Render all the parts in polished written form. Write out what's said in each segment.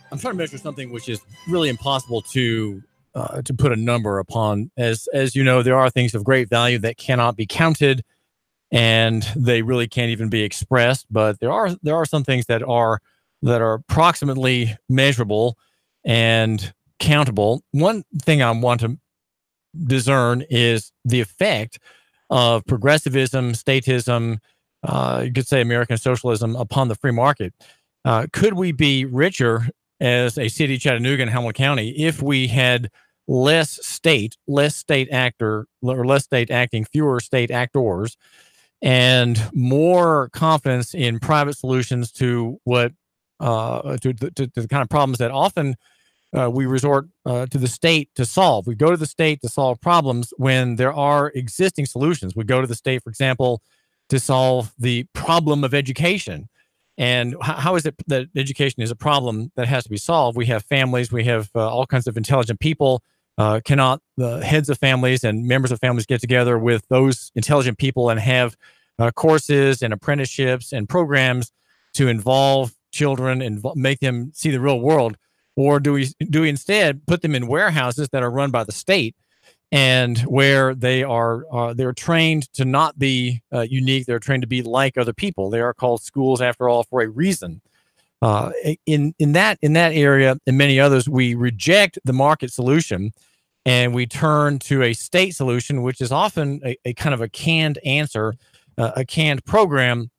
I'm trying to measure something which is really impossible to put a number upon. As you know, there are things of great value that cannot be counted, and they really can't even be expressed. But there are some things that are approximately measurable and countable. One thing I want to discern is the effect of progressivism, statism, you could say American socialism upon the free market. Could we be richer as a city, Chattanooga and Hamilton County, if we had less state acting, fewer state actors, and more confidence in private solutions to what to the kind of problems that often we resort to the state to solve. We go to the state to solve problems when there are existing solutions. We go to the state, for example, to solve the problem of education. And how is it that education is a problem that has to be solved? We have families, we have all kinds of intelligent people. Cannot the heads of families and members of families get together with those intelligent people and have courses and apprenticeships and programs to involve children and make them see the real world? Or do we instead put them in warehouses that are run by the state and where they're trained to not be unique? They're trained to be like other people. They are called schools, after all, for a reason. In that area and many others, we reject the market solution and we turn to a state solution, which is often a kind of a canned answer, a canned program.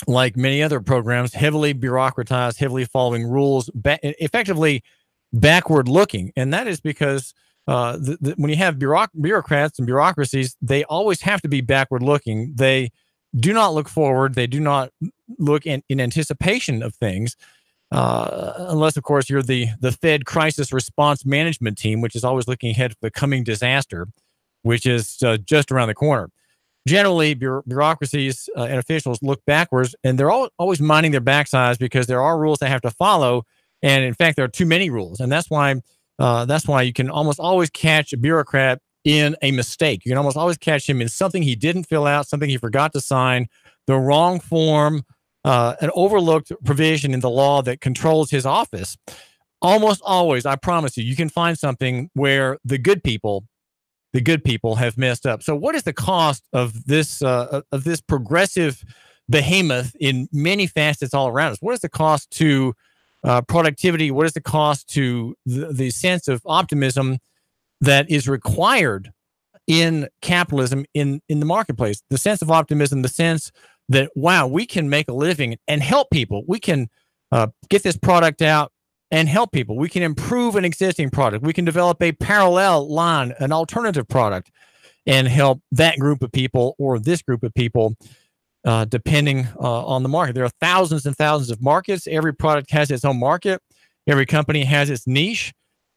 Like many other programs, heavily bureaucratized, heavily following rules, effectively backward looking. And that is because when you have bureaucrats and bureaucracies, they always have to be backward looking. They do not look forward. They do not look in anticipation of things, unless, of course, you're the Fed crisis response management team, which is always looking ahead for the coming disaster, which is just around the corner. Generally, bureaucracies and officials look backwards, and they're always minding their backsides because there are rules they have to follow. And in fact, there are too many rules. And that's why you can almost always catch a bureaucrat in a mistake. You can almost always catch him in something he didn't fill out, something he forgot to sign, the wrong form, an overlooked provision in the law that controls his office. Almost always, I promise you can find something where the good people have messed up. So what is the cost of this progressive behemoth in many facets all around us? What is the cost to productivity? What is the cost to the sense of optimism that is required in capitalism, in the marketplace? The sense of optimism, the sense that, wow, we can make a living and help people. We can get this product out and help people. We can improve an existing product. We can develop a parallel line, an alternative product, and help that group of people or this group of people, depending on the market. There are thousands and thousands of markets. Every product has its own market. Every company has its niche.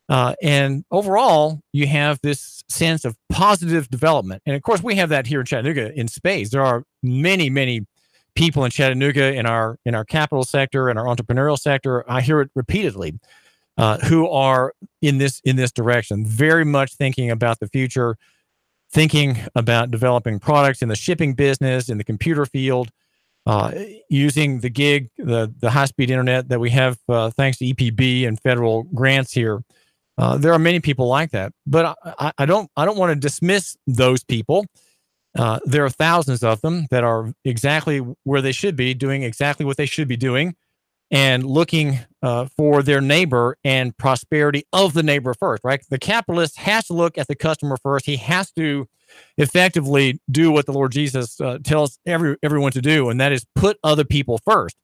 And overall, you have this sense of positive development. And of course, we have that here in Chattanooga in spades. There are many, many people in Chattanooga, in our capital sector, in our entrepreneurial sector. I hear it repeatedly, who are in this direction, very much thinking about the future, thinking about developing products in the shipping business, in the computer field, using the gig, the high-speed internet that we have thanks to EPB and federal grants here. There are many people like that, but I don't want to dismiss those people. There are thousands of them that are exactly where they should be, doing exactly what they should be doing, and looking for their neighbor and prosperity of the neighbor first, right? The capitalist has to look at the customer first. He has to effectively do what the Lord Jesus tells everyone to do, and that is put other people first.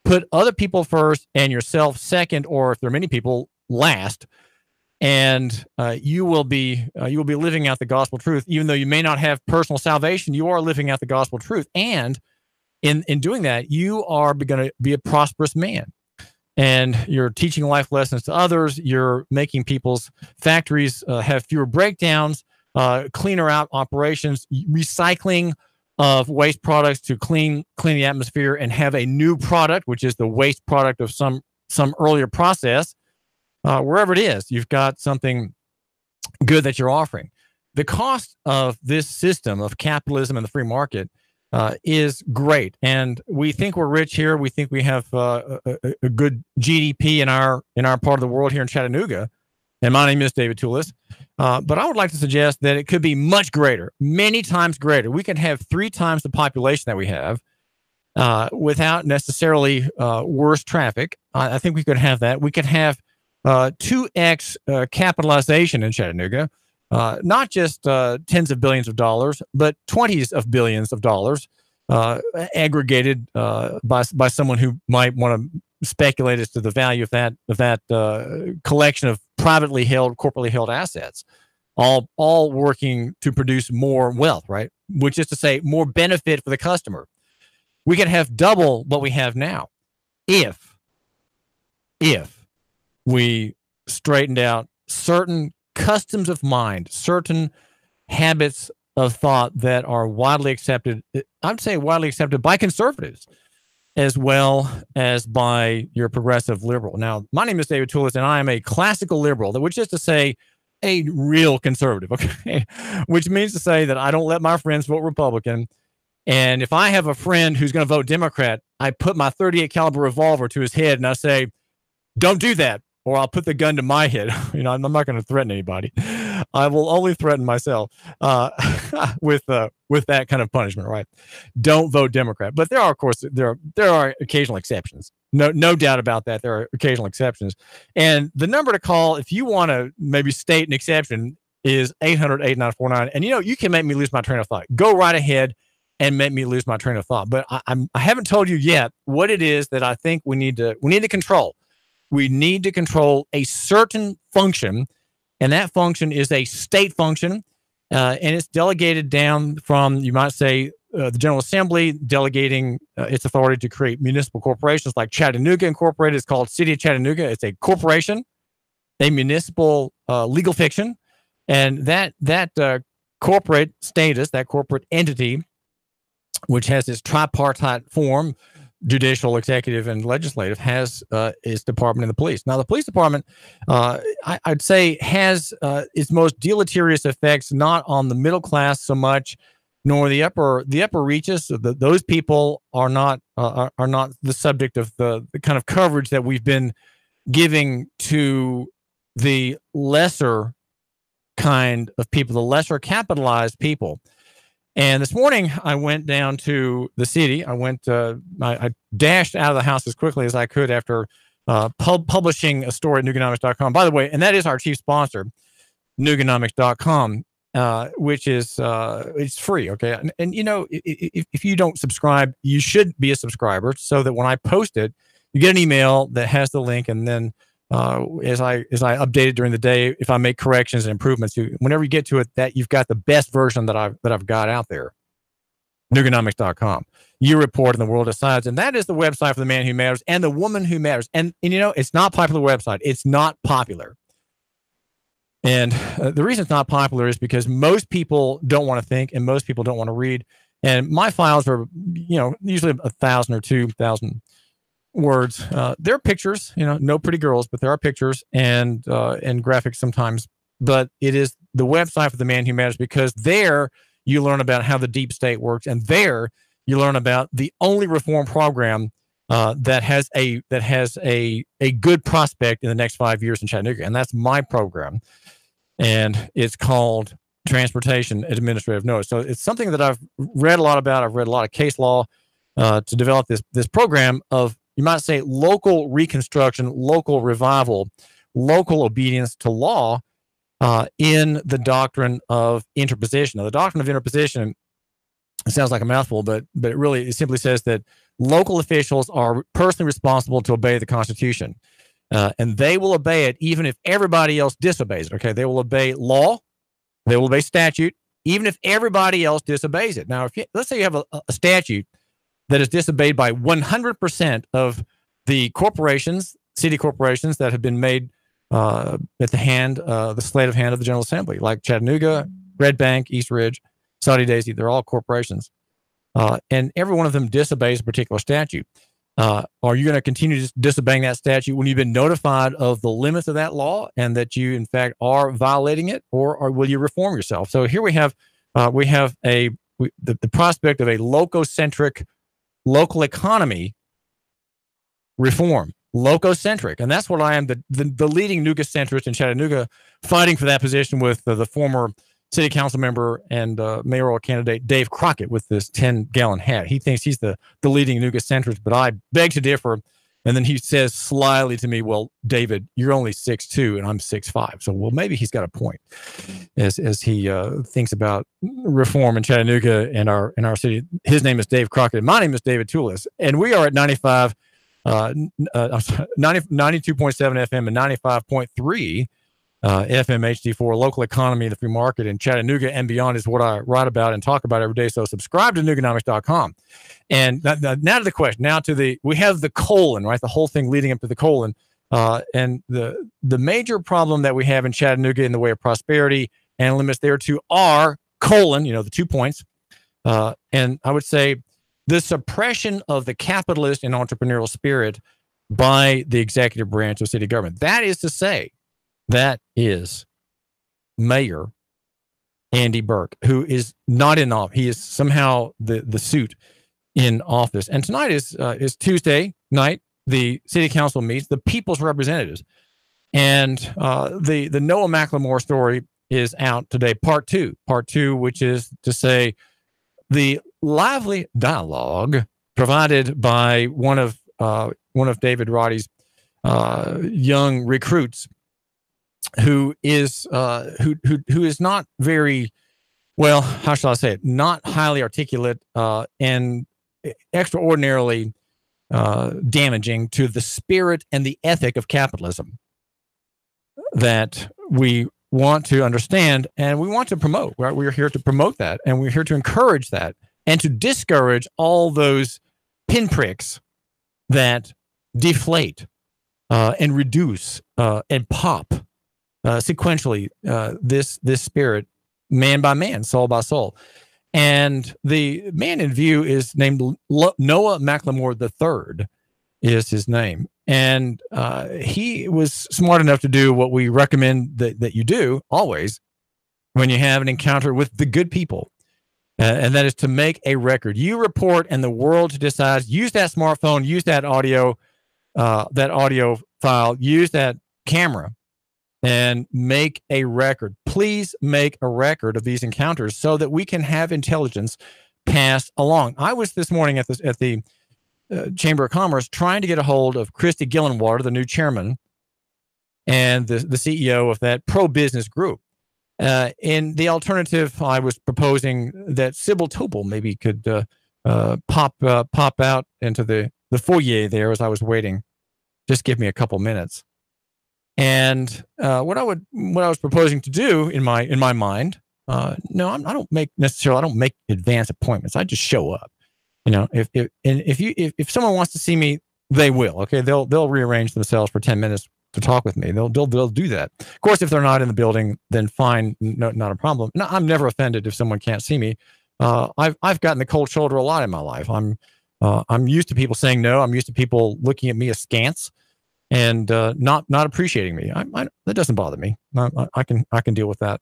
Put other people first and yourself second, or if there are many people, last. And you will be living out the gospel truth. Even though you may not have personal salvation, you are living out the gospel truth. And in doing that, you are going to be a prosperous man. And you're teaching life lessons to others. You're making people's factories have fewer breakdowns, cleaner out operations, recycling of waste products to clean the atmosphere and have a new product, which is the waste product of some earlier process. Wherever it is, you've got something good that you're offering. the cost of this system of capitalism and the free market is great. And we think we're rich here. We think we have a good GDP in our part of the world here in Chattanooga. And my name is David Toulis. But I would like to suggest that it could be much greater, many times greater. We could have 3 times the population that we have without necessarily worse traffic. I think we could have that. We could have 2x capitalization in Chattanooga, not just tens of billions of dollars, but 20s of billions of dollars aggregated by someone who might want to speculate as to the value of that collection of privately held, corporately held assets, all working to produce more wealth, right? Which is to say, more benefit for the customer. We could have double what we have now if we straightened out certain customs of mind, certain habits of thought that are widely accepted. I'd say widely accepted by conservatives as well as by your progressive liberal. Now, my name is David Toulis, and I am a classical liberal, which is to say a real conservative, okay? Which means to say that I don't let my friends vote Republican. And if I have a friend who's going to vote Democrat, I put my .38 caliber revolver to his head and I say, don't do that, or I'll put the gun to my head. I'm not going to threaten anybody. I will only threaten myself with that kind of punishment, right? Don't vote Democrat. But there are, of course, there are occasional exceptions. No doubt about that. There are occasional exceptions. And the number to call if you want to maybe state an exception is 800-8949. And you can make me lose my train of thought. Go right ahead and make me lose my train of thought. But I haven't told you yet what it is that I think we need to control. We need to control a certain function, and that function is a state function, and it's delegated down from, you might say, the General Assembly delegating its authority to create municipal corporations like Chattanooga Incorporated. It's called City of Chattanooga. It's a corporation, a municipal legal fiction, and that corporate status, that corporate entity, which has its tripartite form, judicial, executive, and legislative, has its department in the police. Now, the police department, I'd say, has its most deleterious effects not on the middle class so much, nor the upper reaches. Those people are not the subject of the kind of coverage that we've been giving to the lesser kind of people, the lesser capitalized people. And this morning, I went down to the city. I dashed out of the house as quickly as I could after publishing a story at Nuganomics.com. By the way, and that is our chief sponsor, Nuganomics.com, which is it's free, okay? And if you don't subscribe, you should be a subscriber so that when I post it, you get an email that has the link, and then as I update it during the day, if I make corrections and improvements, whenever you get to it, that you've got the best version that I've got out there. Nuganomics.com. You report and the world decides, and that is the website for the man who matters and the woman who matters. And it's not a popular website. It's not popular. And the reason it's not popular is because most people don't want to think and most people don't want to read. And my files are, usually 1,000 or 2,000 words. There are pictures, no pretty girls, but there are pictures and graphics sometimes. But it is the website for the man who matters, because there you learn about how the deep state works, and there you learn about the only reform program that has a good prospect in the next 5 years in Chattanooga, and that's my program, and it's called Transportation Administrative Notice. So it's something that I've read a lot about. I've read a lot of case law to develop this program of, you might say, local reconstruction, local revival, local obedience to law in the doctrine of interposition. Now, the doctrine of interposition, it sounds like a mouthful, but it simply says that local officials are personally responsible to obey the Constitution, and they will obey it even if everybody else disobeys it. Okay, they will obey law, they will obey statute, even if everybody else disobeys it. Now, let's say you have a statute that is disobeyed by 100% of the corporations, city corporations that have been made at the sleight of hand of the General Assembly, like Chattanooga, Red Bank, East Ridge, Saudi Daisy. They're all corporations. And every one of them disobeys a particular statute. Are you going to continue disobeying that statute when you've been notified of the limits of that law and that you, in fact, are violating it, or will you reform yourself? So here we have the prospect of a lococentric local economy reform, lococentric, and that's what I am, the leading nugacentrist in Chattanooga, fighting for that position with the former city council member and mayoral candidate Dave Crockett with this 10-gallon hat. He thinks he's the leading nugacentrist, but I beg to differ. And then he says slyly to me, "Well, David, you're only 6'2" and I'm 6'5". So, well, maybe he's got a point as he thinks about reform in Chattanooga and our city. His name is Dave Crockett. My name is David Toulis, and we are at 92.7 FM and 95.3 FM HD4, local economy, the free market in Chattanooga and beyond is what I write about and talk about every day. So subscribe to Nuganomics.com. And now to the question. We have the colon, right? The whole thing leading up to the colon. And the major problem that we have in Chattanooga in the way of prosperity and limits thereto are colon, the 2 points. And I would say the suppression of the capitalist and entrepreneurial spirit by the executive branch of city government. That is to say, that is Mayor Andy Burke, who is not in office. He is somehow the suit in office. And tonight is Tuesday night. The city council meets, the people's representatives. And the Noah McLemore story is out today, part two, which is to say the lively dialogue provided by one of David Roddy's young recruits, who is not very well, how shall I say it? Not highly articulate and extraordinarily damaging to the spirit and the ethic of capitalism that we want to understand and we want to promote. Right? We're here to promote that, and we're here to encourage that and to discourage all those pinpricks that deflate and reduce and pop sequentially this spirit, man by man, soul by soul. And the man in view is named Noah McLemore III is his name. And he was smart enough to do what we recommend that you do always when you have an encounter with the good people. And that is to make a record. You report and the world decides. Use that smartphone, use that audio file, use that camera, and make a record. Please make a record of these encounters so that we can have intelligence passed along. I was this morning at the Chamber of Commerce trying to get a hold of Christy Gillenwater, the new chairman and the CEO of that pro-business group. In the alternative, I was proposing that Sybil Topol maybe could pop out into the foyer there as I was waiting. Just give me a couple minutes. And what I was proposing to do in my mind, I don't make advance appointments. I just show up. If someone wants to see me, they will. Okay, they'll rearrange themselves for 10 minutes to talk with me. They'll do that. Of course, if they're not in the building, then fine, not a problem. No, I'm never offended if someone can't see me. I've gotten the cold shoulder a lot in my life. I'm used to people saying no. I'm used to people looking at me askance and not appreciating me. That doesn't bother me. I can deal with that.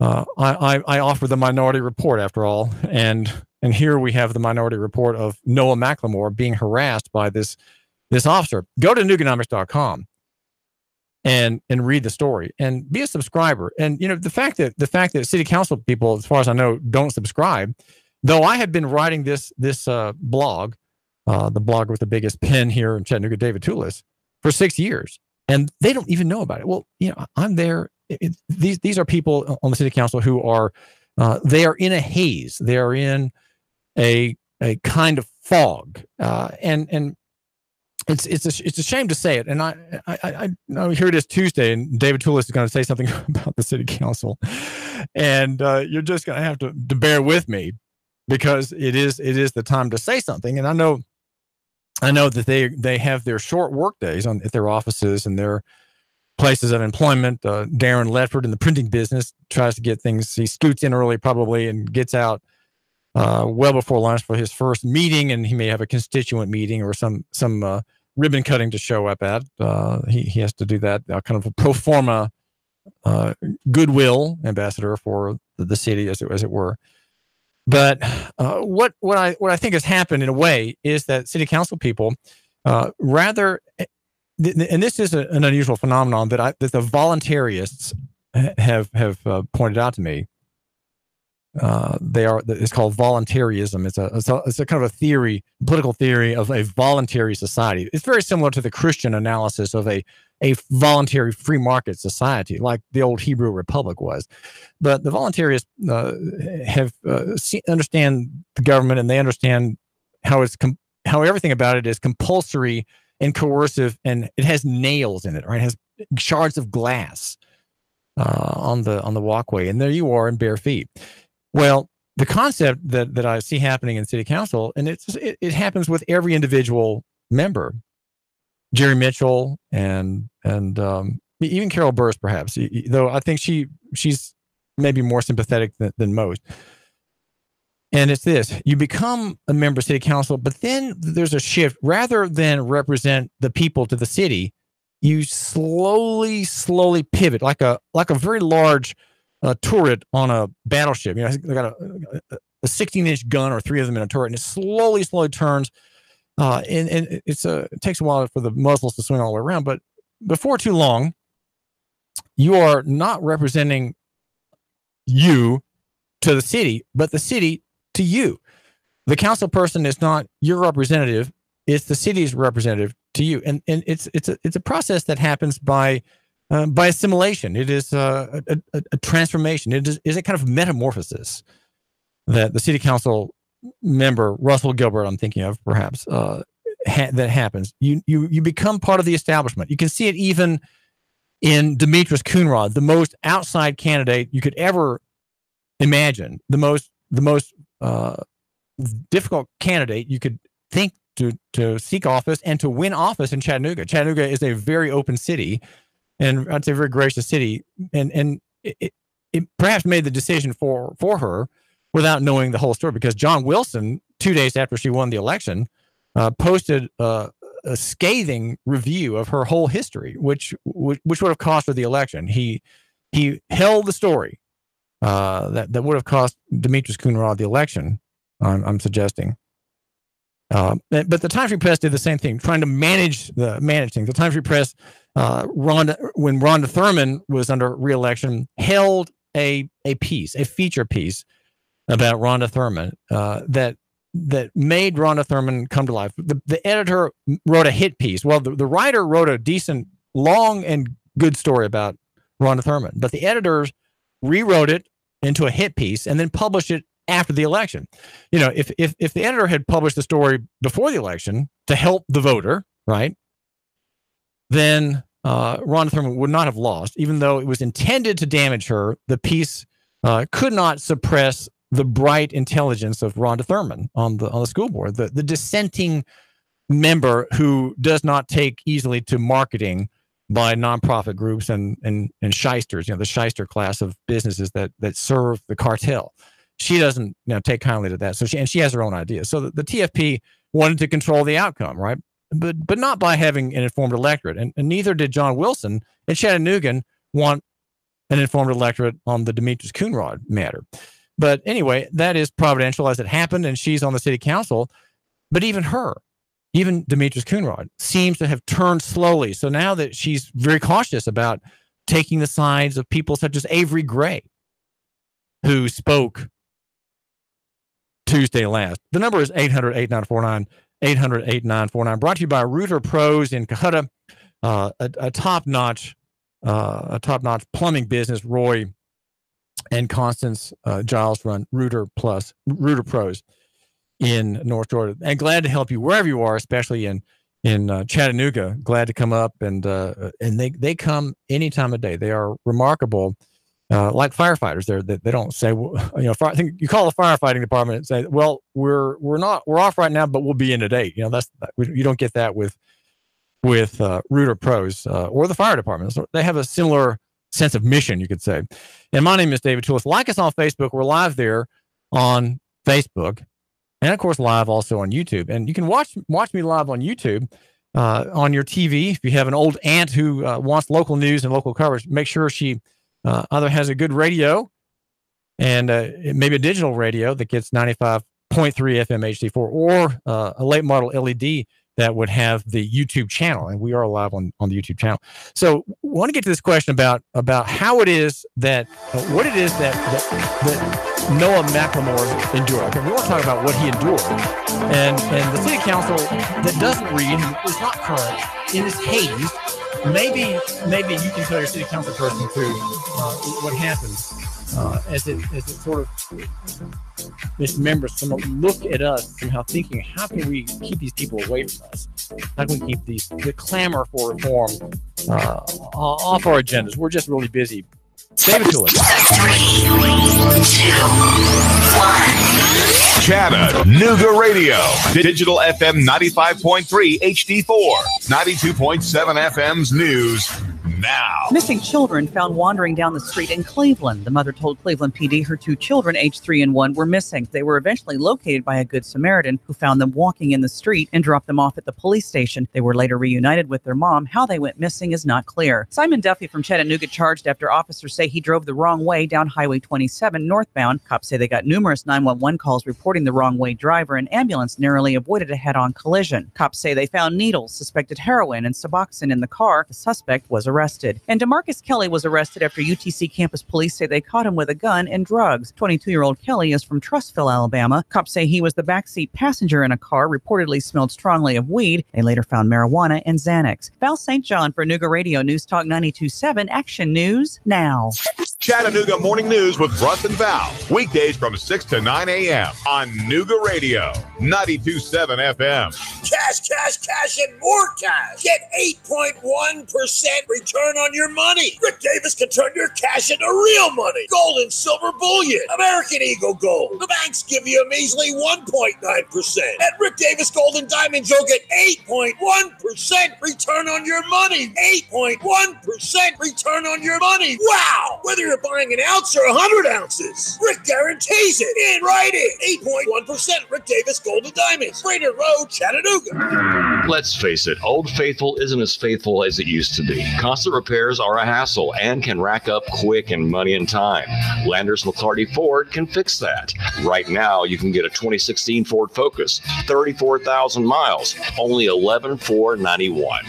I offer the Minority Report after all, and here we have the Minority Report of Noah McLemore being harassed by this officer. Go to Nuganomics.com and read the story and be a subscriber. And the fact that city council people, as far as I know, don't subscribe, though I have been writing this blog, the blog with the biggest pen here in Chattanooga, David Toulis, for 6 years, and they don't even know about it. Well, I'm there. These are people on the city council who are they are in a haze. They are in a kind of fog, and it's a shame to say it. And I here it is Tuesday, and David Toulis is going to say something about the city council, and you're just going to have to bear with me because it is the time to say something. And I know that they have their short work days at their offices and their places of employment. Darren Ledford in the printing business tries to get things. He scoots in early probably and gets out well before lunch for his first meeting, and he may have a constituent meeting or some ribbon cutting to show up at. He has to do that, kind of a pro forma goodwill ambassador for the city, as it were. But what I think has happened in a way is that city council people rather, and this is an unusual phenomenon that the voluntarists have pointed out to me. It's called voluntarism. It's a kind of a theory, political theory of a voluntary society. It's very similar to the Christian analysis of a voluntary free market society, like the old Hebrew Republic was. But the voluntarists understand the government, and they understand how everything about it is compulsory and coercive, and it has nails in it, right? It has shards of glass on the walkway, and there you are in bare feet. Well, the concept that I see happening in city council, and it happens with every individual member, Jerry Mitchell and even Carol Burris, perhaps, though I think she's maybe more sympathetic than most. And it's this: you become a member of city council, but then there's a shift. Rather than represent the people to the city, you slowly pivot like a very large turret on a battleship. You know, they got a 16-inch gun, or three of them in a turret, and it slowly turns. And it takes a while for the muzzles to swing all the way around, but before too long, you are not representing you to the city, but the city to you. The council person is not your representative; it's the city's representative to you, and it's a process that happens by assimilation. It is a transformation. It is a kind of metamorphosis that the city council member, Russell Gilbert, I'm thinking of, perhaps, that happens. You become part of the establishment. You can see it even in Demetrius Coonrod, the most outside candidate you could ever imagine, the most difficult candidate you could think to seek office and to win office in Chattanooga. Chattanooga is a very open city, and I'd say a very gracious city, and it perhaps made the decision for her without knowing the whole story, because John Wilson, 2 days after she won the election, posted a scathing review of her whole history, which would have cost her the election. He held the story that would have cost Demetrius Coonrod the election, I'm suggesting. But the Times Free Press did the same thing, trying to manage things. The Times Free Press, when Rhonda Thurman was under re-election, held a feature piece about Rhonda Thurman that made Rhonda Thurman come to life. The editor wrote a hit piece. Well, the writer wrote a decent, long and good story about Rhonda Thurman, but the editors rewrote it into a hit piece and then published it after the election. You know, if the editor had published the story before the election to help the voter, right, then Rhonda Thurman would not have lost, even though it was intended to damage her. The piece could not suppress the bright intelligence of Rhonda Thurman on the school board, the dissenting member who does not take easily to marketing by nonprofit groups and shysters, the shyster class of businesses that serve the cartel. She doesn't take kindly to that. So she has her own ideas. So the TFP wanted to control the outcome, right? But not by having an informed electorate. And neither did John Wilson and Chattanooga want an informed electorate on the Demetrius Coonrod matter. But anyway, that is providential as it happened, and she's on the city council. But even Demetrius Coonrod seems to have turned slowly. So now that she's very cautious about taking the sides of people such as Avery Gray, who spoke Tuesday last. The number is 800-8949, 800-8949, brought to you by Reuter Pros in Cohutta, a top-notch plumbing business. Roy and Constance Giles run Reuter Pros in North Georgia, and glad to help you wherever you are, especially in Chattanooga. Glad to come up, and they come any time of day. They are remarkable, like firefighters. They don't say, I think you call the firefighting department and say, well, we're off right now, but we'll be in today. You don't get that with Reuter Pros or the fire department. So they have a similar sense of mission, you could say. And my name is David Toulis. Like us on Facebook. We're live there on Facebook, and of course live also on YouTube. And you can watch me live on YouTube on your TV. If you have an old aunt who wants local news and local coverage, make sure she either has a good radio and maybe a digital radio that gets 95.3 FM HD4 or a late model LED that would have the YouTube channel. And we are live on the YouTube channel. So I want to get to this question about how it is that, what it is that Noah McLemore endured. Okay, we want to talk about what he endured. And the city council that doesn't read, is not current, in this haze, maybe you can tell your city council person too what happens as it sort of misremembers some look at us somehow thinking, how can we keep these people away from us? How can we keep the clamor for reform off our agendas? We're just really busy. Save it to us. 3, 2, 1. Chattanooga Radio. Digital FM 95.3 HD4. 92.7 FM's news. Now. Missing children found wandering down the street in Cleveland. The mother told Cleveland PD her 2 children, aged 3 and 1, were missing. They were eventually located by a Good Samaritan who found them walking in the street and dropped them off at the police station. They were later reunited with their mom. How they went missing is not clear. Simon Duffy from Chattanooga charged after officers say he drove the wrong way down Highway 27 northbound. Cops say they got numerous 911 calls reporting the wrong way driver. An ambulance narrowly avoided a head-on collision. Cops say they found needles, suspected heroin, and Suboxone in the car. The suspect was arrested. And DeMarcus Kelly was arrested after UTC campus police say they caught him with a gun and drugs. 22-year-old Kelly is from Trustville, Alabama. Cops say he was the backseat passenger in a car, reportedly smelled strongly of weed. They later found marijuana and Xanax. Val St. John for Nooga Radio News Talk 92.7 Action News Now. Chattanooga Morning News with Russ and Val. Weekdays from 6 to 9 a.m. on Nooga Radio 92.7 FM. Cash, cash, cash, and more cash. Get 8.1% return on your money. Rick Davis can turn your cash into real money. Gold and silver bullion. American Eagle Gold. The banks give you a measly 1.9%. At Rick Davis Gold and Diamonds, you'll get 8.1% return on your money. 8.1% return on your money. Wow! Whether you're buying an ounce or 100 ounces, Rick guarantees it in writing. 8.1% Rick Davis Gold and Diamonds. Brainerd Road, Chattanooga. Let's face it, Old Faithful isn't as faithful as it used to be. Constant repairs are a hassle and can rack up quick and money and time. Landers McLarty Ford can fix that. Right now, you can get a 2016 Ford Focus, 34,000 miles, only $11,491.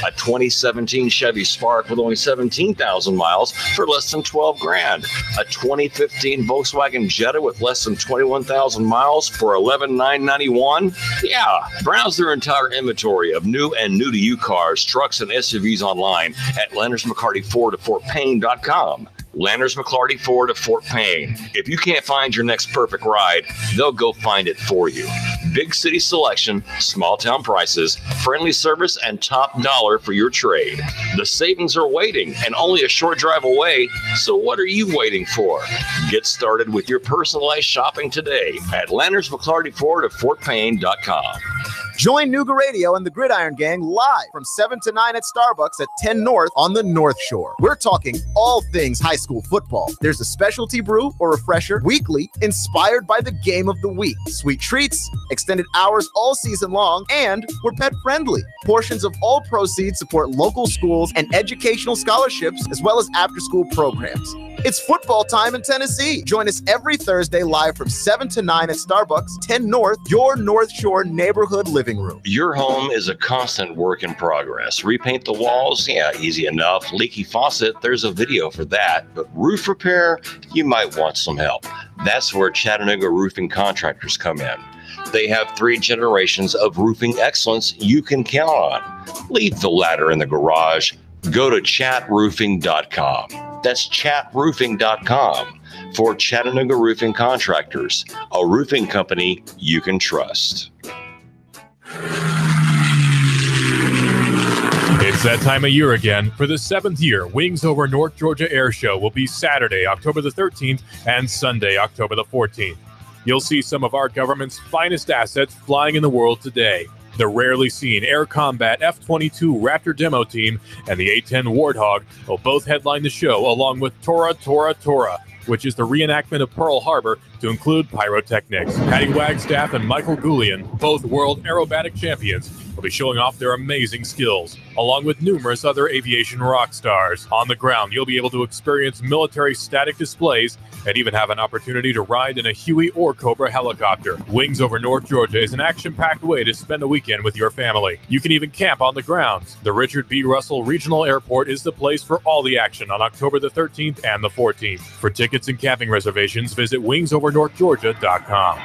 A 2017 Chevy Spark with only 17,000 miles for less than $12,000. A 2015 Volkswagen Jetta with less than 21,000 miles for $11,991. Yeah, browse their entire inventory of new and new-to-you cars, trucks, and SUVs online at Landers McCarty Ford of FortPayne.com. Landers McClarty Ford of Fort Payne. If you can't find your next perfect ride, they'll go find it for you. Big city selection, small town prices, friendly service, and top dollar for your trade. The savings are waiting and only a short drive away, so what are you waiting for? Get started with your personalized shopping today at Landers McClarty Ford of FortPayne.com. Join Nooga Radio and the Gridiron Gang live from 7 to 9 at Starbucks at 10 North on the North Shore. We're talking all things high school football. There's a specialty brew or refresher weekly inspired by the game of the week. Sweet treats, extended hours all season long, and we're pet friendly. Portions of all proceeds support local schools and educational scholarships as well as after-school programs. It's football time in Tennessee. Join us every Thursday live from 7 to 9 at Starbucks, 10 North, your North Shore neighborhood living room. Your home is a constant work in progress. Repaint the walls? Yeah, easy enough. Leaky faucet? There's a video for that. But roof repair? You might want some help. That's where Chattanooga Roofing Contractors come in. They have 3 generations of roofing excellence you can count on. Leave the ladder in the garage. Go to chatroofing.com. That's chatroofing.com for Chattanooga Roofing Contractors, a roofing company you can trust. It's that time of year again. For the 7th year, Wings Over North Georgia Air Show will be Saturday, October the 13th, and Sunday, October the 14th. You'll see some of our government's finest assets flying in the world today. The rarely seen Air Combat F-22 Raptor demo team and the A-10 Warthog will both headline the show, along with Tora Tora Tora, which is the reenactment of Pearl Harbor to include pyrotechnics. Patty Wagstaff and Michael Goulian, both world aerobatic champions, will be showing off their amazing skills, along with numerous other aviation rock stars. On the ground, you'll be able to experience military static displays and even have an opportunity to ride in a Huey or Cobra helicopter. Wings Over North Georgia is an action-packed way to spend a weekend with your family. You can even camp on the grounds. The Richard B. Russell Regional Airport is the place for all the action on October the 13th and the 14th. For tickets and camping reservations, visit wingsovernorthgeorgia.com.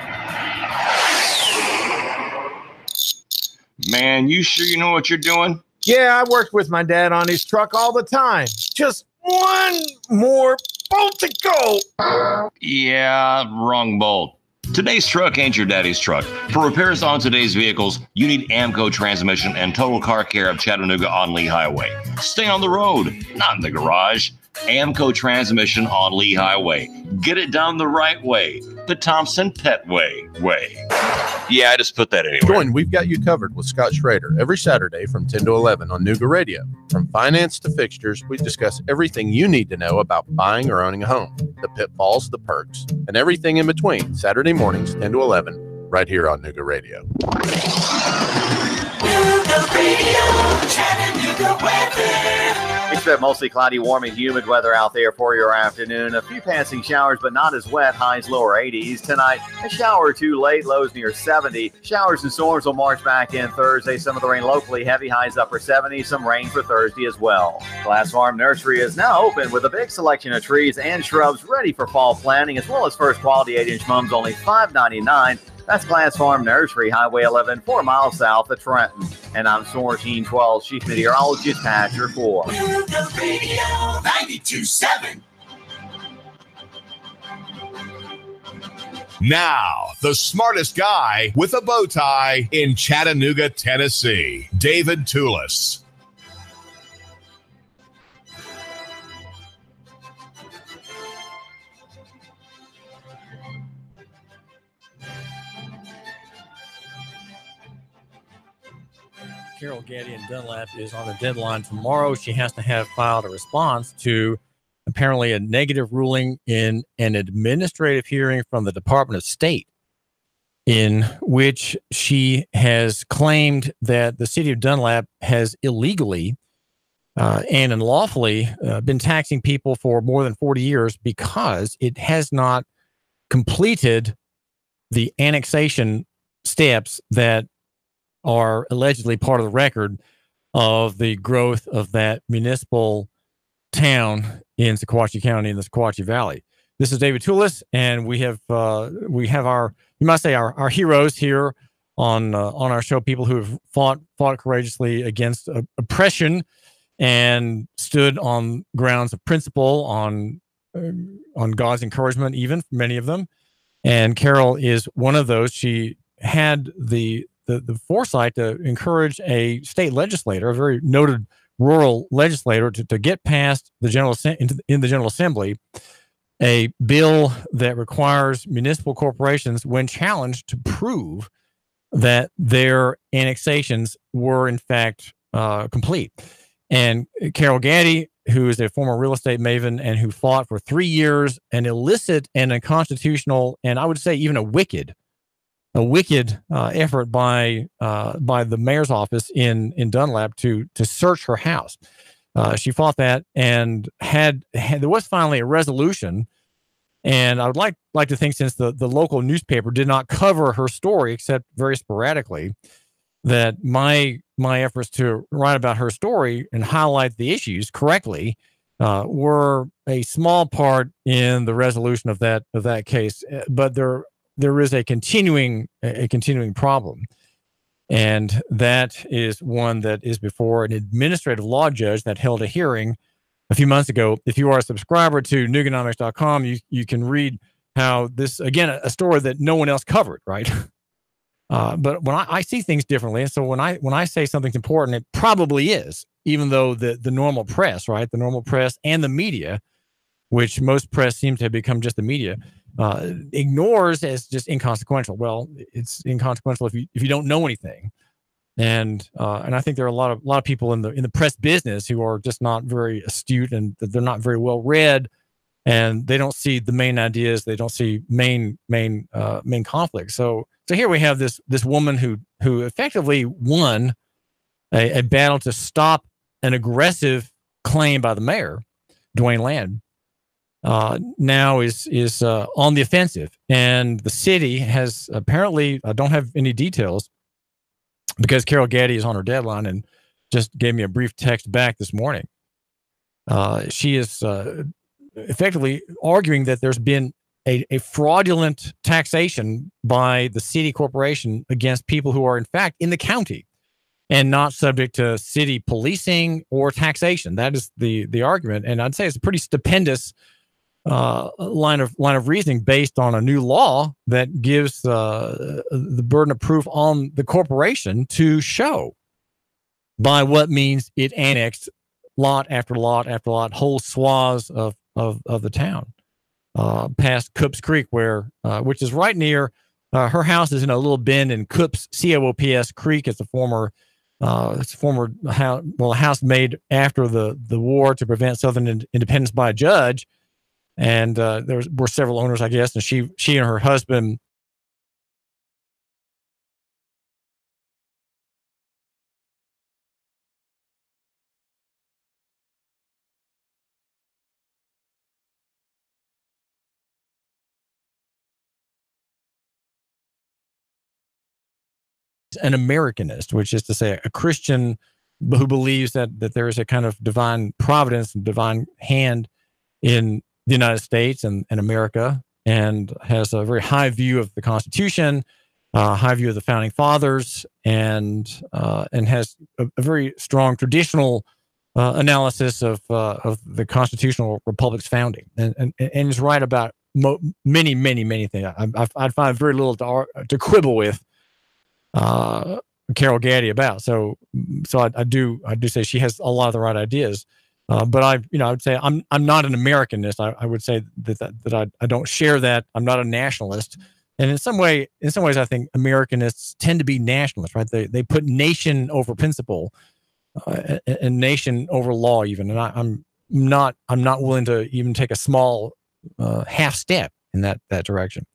Man, you sure you know what you're doing? Yeah, I worked with my dad on his truck all the time. Just one more bolt to go. Yeah, wrong bolt. Today's truck ain't your daddy's truck. For repairs on today's vehicles, you need Amco Transmission and Total Car Care of Chattanooga on Lee Highway. Stay on the road, not in the garage. Amco Transmission on Lee Highway. Get it done the right way. The Thompson Pet way. Yeah, I just put that anywhere. Join We've Got You Covered with Scott Schrader every Saturday from 10 to 11 on Nooga Radio. From finance to fixtures, we discuss everything you need to know about buying or owning a home, the pitfalls, the perks, and everything in between. Saturday mornings, 10 to 11, right here on Nooga Radio. Nooga Radio, Chattanooga weather. Expect mostly cloudy, warm, and humid weather out there for your afternoon. A few passing showers, but not as wet. Highs lower 80s. Tonight, a shower or two late, lows near 70. Showers and storms will march back in Thursday. Some of the rain locally, heavy highs upper 70s. Some rain for Thursday as well. Glass Farm Nursery is now open with a big selection of trees and shrubs ready for fall planting, as well as first quality 8-inch mums, only $5.99. That's Glass Farm Nursery, Highway 11, 4 miles south of Trenton. And I'm Sorrentine 12, Chief Meteorologist Patcher 4. Nooga Radio 92.7. Now, the smartest guy with a bow tie in Chattanooga, Tennessee, David Toulis. Carol Gaddy in Dunlap is on the deadline tomorrow. She has to have filed a response to apparently a negative ruling in an administrative hearing from the Department of State, in which she has claimed that the city of Dunlap has illegally and unlawfully been taxing people for more than 40 years because it has not completed the annexation steps that are allegedly part of the record of the growth of that municipal town in Sequatchie County in the Sequatchie Valley. This is David Toulis, and we have our, you might say, our heroes here on our show, people who have fought courageously against oppression and stood on grounds of principle, on God's encouragement, even for many of them. And Carol is one of those. She had the foresight to encourage a state legislator, a very noted rural legislator, to get past the in the General Assembly a bill that requires municipal corporations, when challenged, to prove that their annexations were in fact complete. And Carol Gaddy, who is a former real estate maven and who fought for 3 years an illicit and unconstitutional, and I would say even a wicked effort by the mayor's office in Dunlap to search her house. She fought that and had there was finally a resolution. And I would like to think, since the local newspaper did not cover her story except very sporadically, that my efforts to write about her story and highlight the issues correctly were a small part in the resolution of that case. But there is a continuing problem, and that is one that is before an administrative law judge that held a hearing a few months ago. If you are a subscriber to Nuganomics.com, you can read how this, again, a story that no one else covered, right? But when I see things differently, and so when I say something's important, it probably is, even though the normal press, right, the normal press and the media, which most press seem to have become just the media, ignores as just inconsequential. Well, it's inconsequential if you don't know anything. And I think there are a lot of people in the press business who are just not very astute, and they're not very well read, and they don't see the main ideas. They don't see main conflicts. So here we have this woman who effectively won a battle to stop an aggressive claim by the mayor, Dwayne Land. Now is on the offensive, and the city has apparently, I don't have any details because Carol Gaddy is on her deadline and just gave me a brief text back this morning. She is effectively arguing that there's been a fraudulent taxation by the city corporation against people who are in fact in the county and not subject to city policing or taxation. That is the argument, and I'd say it's a pretty stupendous line of reasoning based on a new law that gives the burden of proof on the corporation to show by what means it annexed lot after lot after lot, whole swaths of the town, past Coops Creek, which is right near her house is in a little bend in Coops, Coops Creek. It's a former house made after the war to prevent Southern independence by a judge. And there were several owners, I guess, and she and her husband an Americanist, which is to say a Christian who believes that there is a kind of divine providence and divine hand in the United States and America, and has a very high view of the Constitution, high view of the founding fathers, and has a very strong traditional analysis of the constitutional republic's founding, and is right about many things. I find very little to quibble with Carol Gaddy about. So I do say she has a lot of the right ideas. But I would say I'm not an Americanist. I would say that I don't share that. I'm not a nationalist. And in some ways, I think Americanists tend to be nationalists, right? They put nation over principle, and nation over law, even. And I'm not willing to even take a small half step in that direction.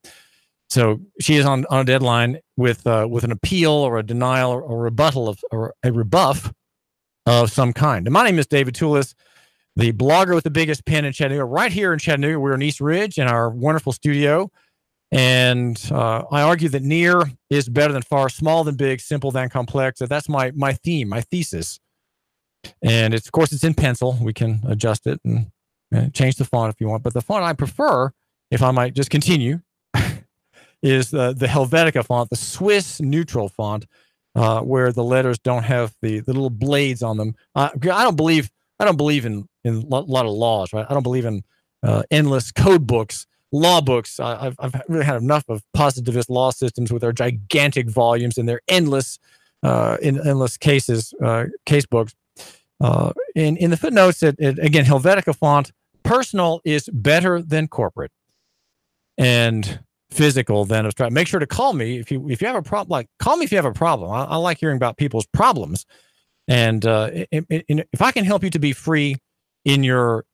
So she is on a deadline with an appeal or a denial or a rebuttal or a rebuff of some kind. And my name is David Toulis, the blogger with the biggest pen in Chattanooga. Right here in Chattanooga, we're in East Ridge in our wonderful studio. And I argue that near is better than far, small than big, simple than complex. That's my theme, my thesis. And of course, it's in pencil. We can adjust it and change the font if you want. But the font I prefer, if I might just continue, is the Helvetica font, the Swiss neutral font, where the letters don't have the little blades on them. I don't believe in a lot of laws, right? I don't believe in endless code books, law books. I've really had enough of positivist law systems with their gigantic volumes and their endless case books. In the footnotes, again, Helvetica font, personal is better than corporate, and physical than abstract. Make sure to call me if you have a problem. Like, call me if you have a problem. I like hearing about people's problems, and if I can help you to be free in your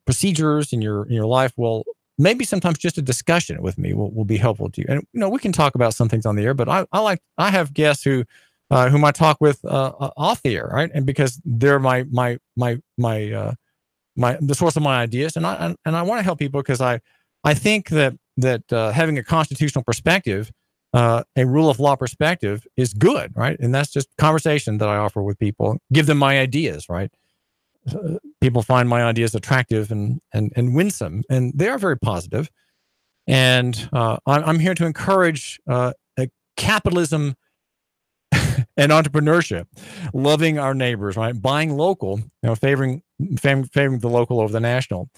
procedures in your life, well, maybe sometimes just a discussion with me will be helpful to you. And we can talk about some things on the air, but I have guests whom I talk with off the air, right? And because they're the source of my ideas, and I want to help people because I think that having a constitutional perspective, a rule of law perspective, is good, right? And that's just conversation that I offer with people, give them my ideas, right? People find my ideas attractive and winsome, and they are very positive. And I'm here to encourage capitalism and entrepreneurship, loving our neighbors, right? Buying local, favoring the local over the national,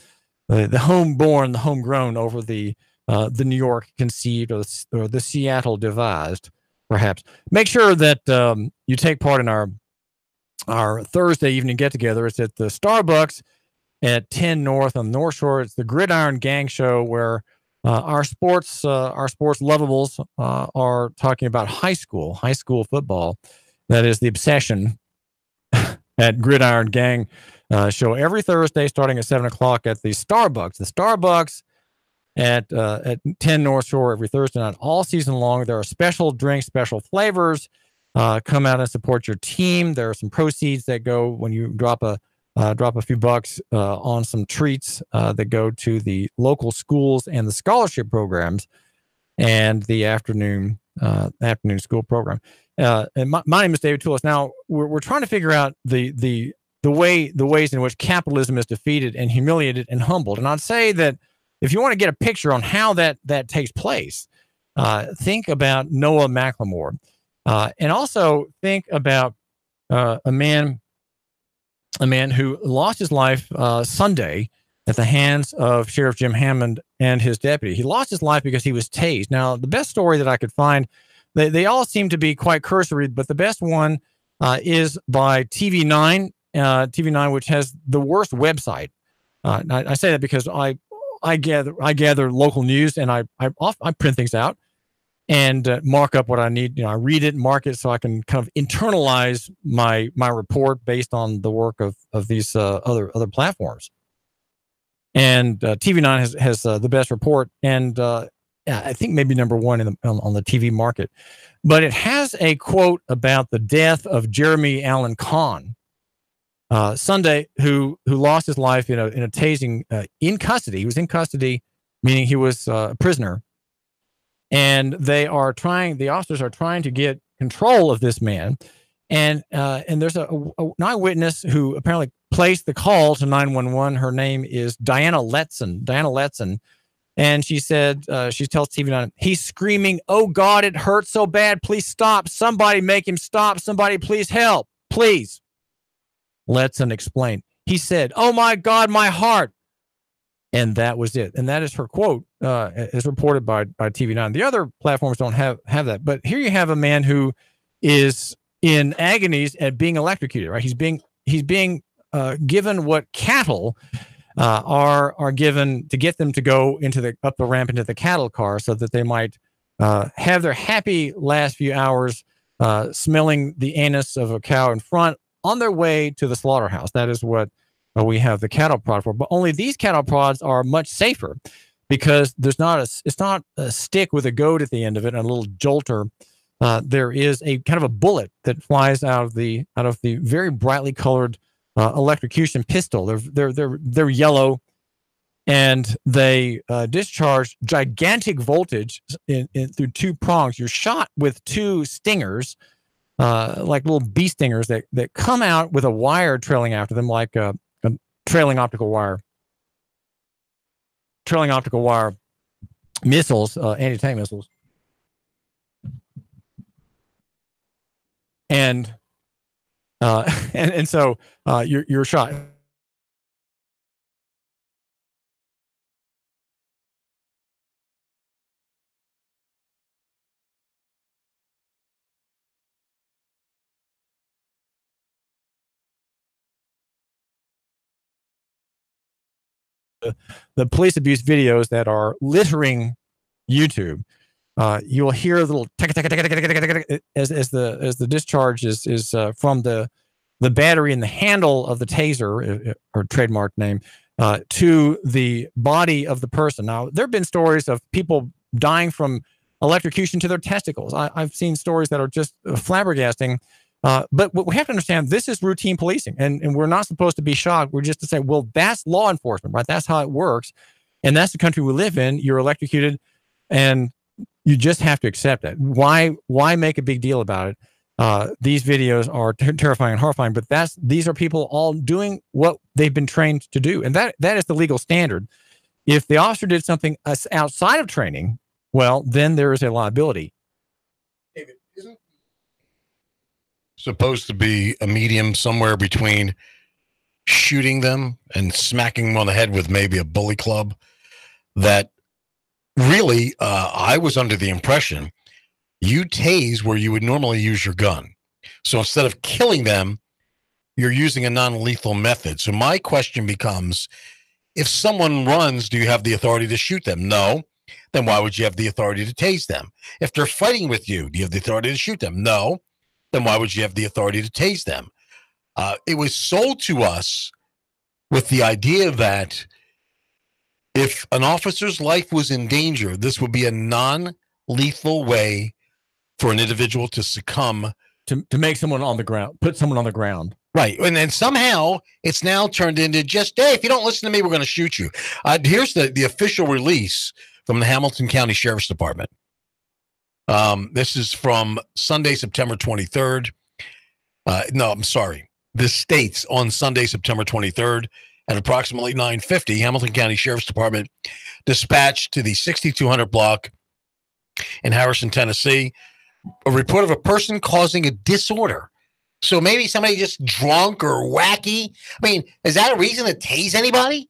the homeborn, the homegrown over the New York conceived or the Seattle devised, perhaps. Make sure that you take part in our Thursday evening get-together. It's at the Starbucks at 10 North on the North Shore. It's the Gridiron Gang Show, where our sports lovables are talking about high school football. That is the obsession at Gridiron Gang show every Thursday starting at 7 o'clock at the Starbucks. The Starbucks at 10 North Shore every Thursday night, all season long. There are special drinks, special flavors. Come out and support your team. There are some proceeds that go when you drop a few bucks on some treats that go to the local schools and the scholarship programs and the afternoon school program. And my name is David Toulis. Now we're trying to figure out the ways in which capitalism is defeated and humiliated and humbled. And I'd say that if you want to get a picture on how that takes place, think about Noah McLemore, and also think about a man who lost his life Sunday at the hands of Sheriff Jim Hammond and his deputy. He lost his life because he was tased. Now, the best story that I could find, they all seem to be quite cursory, but the best one is by TV9, which has the worst website. I say that because I gather local news, and I print things out and mark up what I need. I read it, mark it, so I can kind of internalize my report based on the work of these other platforms. And TV9 has the best report, and I think maybe number one on the TV market. But it has a quote about the death of Jeremy Allen Kahn, Sunday, who lost his life in a tasing in custody. He was in custody, meaning he was a prisoner. And the officers are trying to get control of this man. And there's an eyewitness who apparently placed the call to 911. Her name is Diana Letson. And she said, she tells TV9, he's screaming, "Oh God, it hurts so bad. Please stop. Somebody make him stop. Somebody please help. Please." Letson explained. He said, "Oh my God, my heart." And that was it. And that is her quote, as reported by TV9. The other platforms don't have that. But here you have a man who is in agonies at being electrocuted, right? He's being given what cattle are given to get them to go up the ramp into the cattle car so that they might have their happy last few hours smelling the anus of a cow in front on their way to the slaughterhouse. That is what we have the cattle prod for. But only these cattle prods are much safer because it's not a stick with a goad at the end of it and a little jolter. There is a kind of a bullet that flies out of the very brightly colored electrocution pistol. They're yellow, and they discharge gigantic voltage through two prongs. You're shot with two stingers, like little bee stingers that come out with a wire trailing after them, like a trailing optical wire missiles, anti-tank missiles. And so you're shot. The police abuse videos that are littering YouTube, you will hear a little as the discharge is from the battery and the handle of the taser, or trademark name, to the body of the person. Now, there have been stories of people dying from electrocution to their testicles. I've seen stories that are just flabbergasting. But what we have to understand, this is routine policing, and we're not supposed to be shocked. We're just to say, well, that's law enforcement, right? That's how it works. And that's the country we live in. You're electrocuted, and you just have to accept it. Why make a big deal about it? These videos are terrifying and horrifying, but these are people all doing what they've been trained to do. And that is the legal standard. If the officer did something outside of training, well, then there is a liability. David, isn't supposed to be a medium somewhere between shooting them and smacking them on the head with maybe a bully club? That really, I was under the impression you tase where you would normally use your gun. So instead of killing them, you're using a non-lethal method. So my question becomes, if someone runs, do you have the authority to shoot them? No. Then why would you have the authority to tase them? If they're fighting with you, do you have the authority to shoot them? No. then why would you have the authority to tase them? It was sold to us with the idea that if an officer's life was in danger, this would be a non-lethal way for an individual to succumb. To make someone on the ground, put someone on the ground. Right. And then somehow it's now turned into just, hey, if you don't listen to me, we're going to shoot you. Here's the official release from the Hamilton County Sheriff's Department. This is from Sunday, September 23rd. This states on Sunday, September 23rd at approximately 9:50, Hamilton County Sheriff's Department dispatched to the 6200 block in Harrison, Tennessee, a report of a person causing a disorder. So maybe somebody just drunk or wacky. I mean, is that a reason to tase anybody?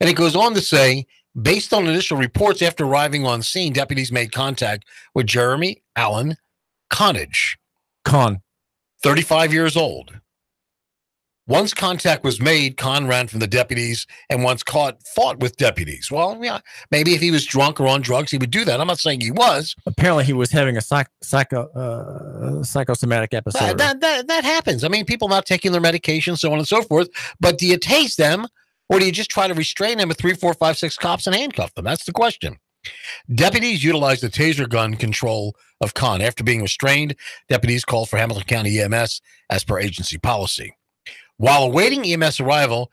And it goes on to say, based on initial reports after arriving on scene, deputies made contact with Jeremy Allen Connage, 35 years old. Once contact was made, Con ran from the deputies and once caught, fought with deputies. Well, yeah, maybe if he was drunk or on drugs, he would do that. I'm not saying he was. Apparently, he was having a psychosomatic episode. That happens. I mean, people not taking their medication, so on and so forth. But do you tase them, or do you just try to restrain them with 3, 4, 5, 6 cops and handcuff them? That's the question. Deputies utilized the taser gun control of Con. After being restrained, deputies called for Hamilton County EMS as per agency policy. While awaiting EMS arrival,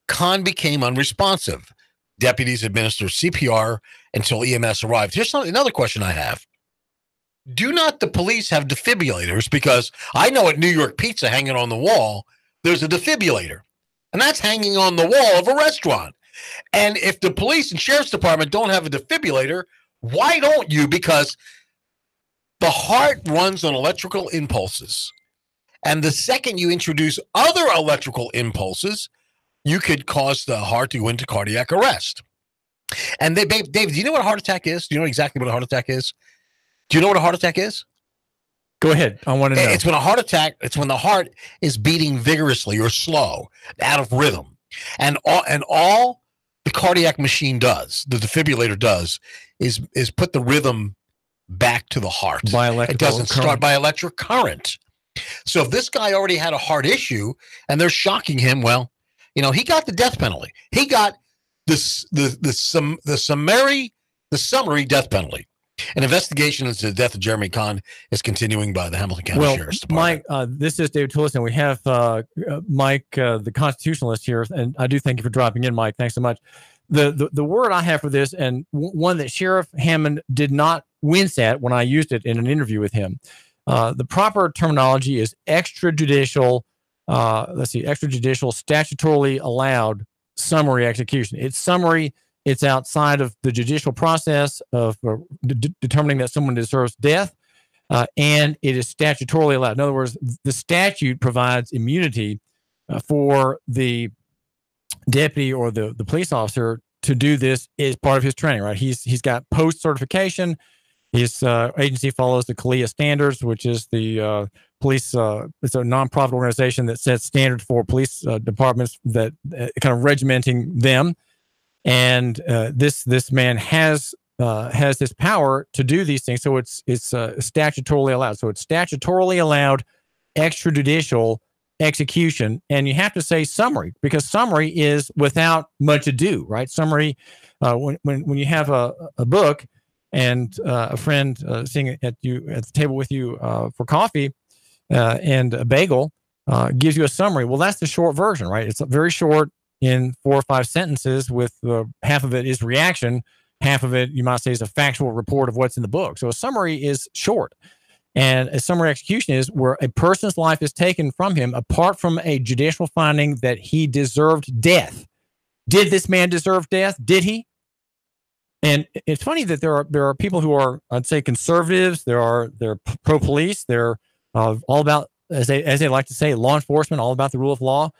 Con became unresponsive. Deputies administered CPR until EMS arrived. Here's another question I have. Do not the police have defibrillators? Because I know at New York Pizza, hanging on the wall, there's a defibrillator. And that's hanging on the wall of a restaurant. And if the police and sheriff's department don't have a defibrillator, why don't you? Because the heart runs on electrical impulses. And the second you introduce other electrical impulses, you could cause the heart to go into cardiac arrest. And David, do you know what a heart attack is? Do you know exactly what a heart attack is? Do you know what a heart attack is? Go ahead. I want to know. It's when the heart is beating vigorously or slow, out of rhythm. And all the cardiac machine does, the defibrillator does, is put the rhythm back to the heart. It doesn't start by electric current. So if this guy already had a heart issue and they're shocking him, well, you know, he got the death penalty. He got the summary death penalty. An investigation into the death of Jeremy Con is continuing by the Hamilton County Sheriff's Department. Mike, this is David Tillerson. We have Mike, the constitutionalist here, and I do thank you for dropping in, Mike. Thanks so much. The word I have for this, and one that Sheriff Hammond did not wince at when I used it in an interview with him. The proper terminology is extrajudicial. Extrajudicial, statutorily allowed summary execution. It's summary. It's outside of the judicial process of determining that someone deserves death, and it is statutorily allowed. In other words, the statute provides immunity for the deputy or the police officer to do this as part of his training. Right? He's got post certification. His agency follows the CALEA standards, which is the police. It's a nonprofit organization that sets standards for police departments that kind of regimenting them. And this man has this power to do these things. So it's statutorily allowed. So it's statutorily allowed extrajudicial execution. And you have to say summary, because summary is without much ado, right? Summary, when you have a book and a friend sitting at the table with you for coffee and a bagel gives you a summary. Well, that's the short version, right? It's very short in 4 or 5 sentences with half of it is reaction. Half of it, you might say, is a factual report of what's in the book. So a summary is short. And a summary execution is where a person's life is taken from him apart from a judicial finding that he deserved death. Did this man deserve death? Did he? And it's funny that there are people who are, I'd say, conservatives. They're pro-police. They're all about, as they like to say, law enforcement, all about the rule of law.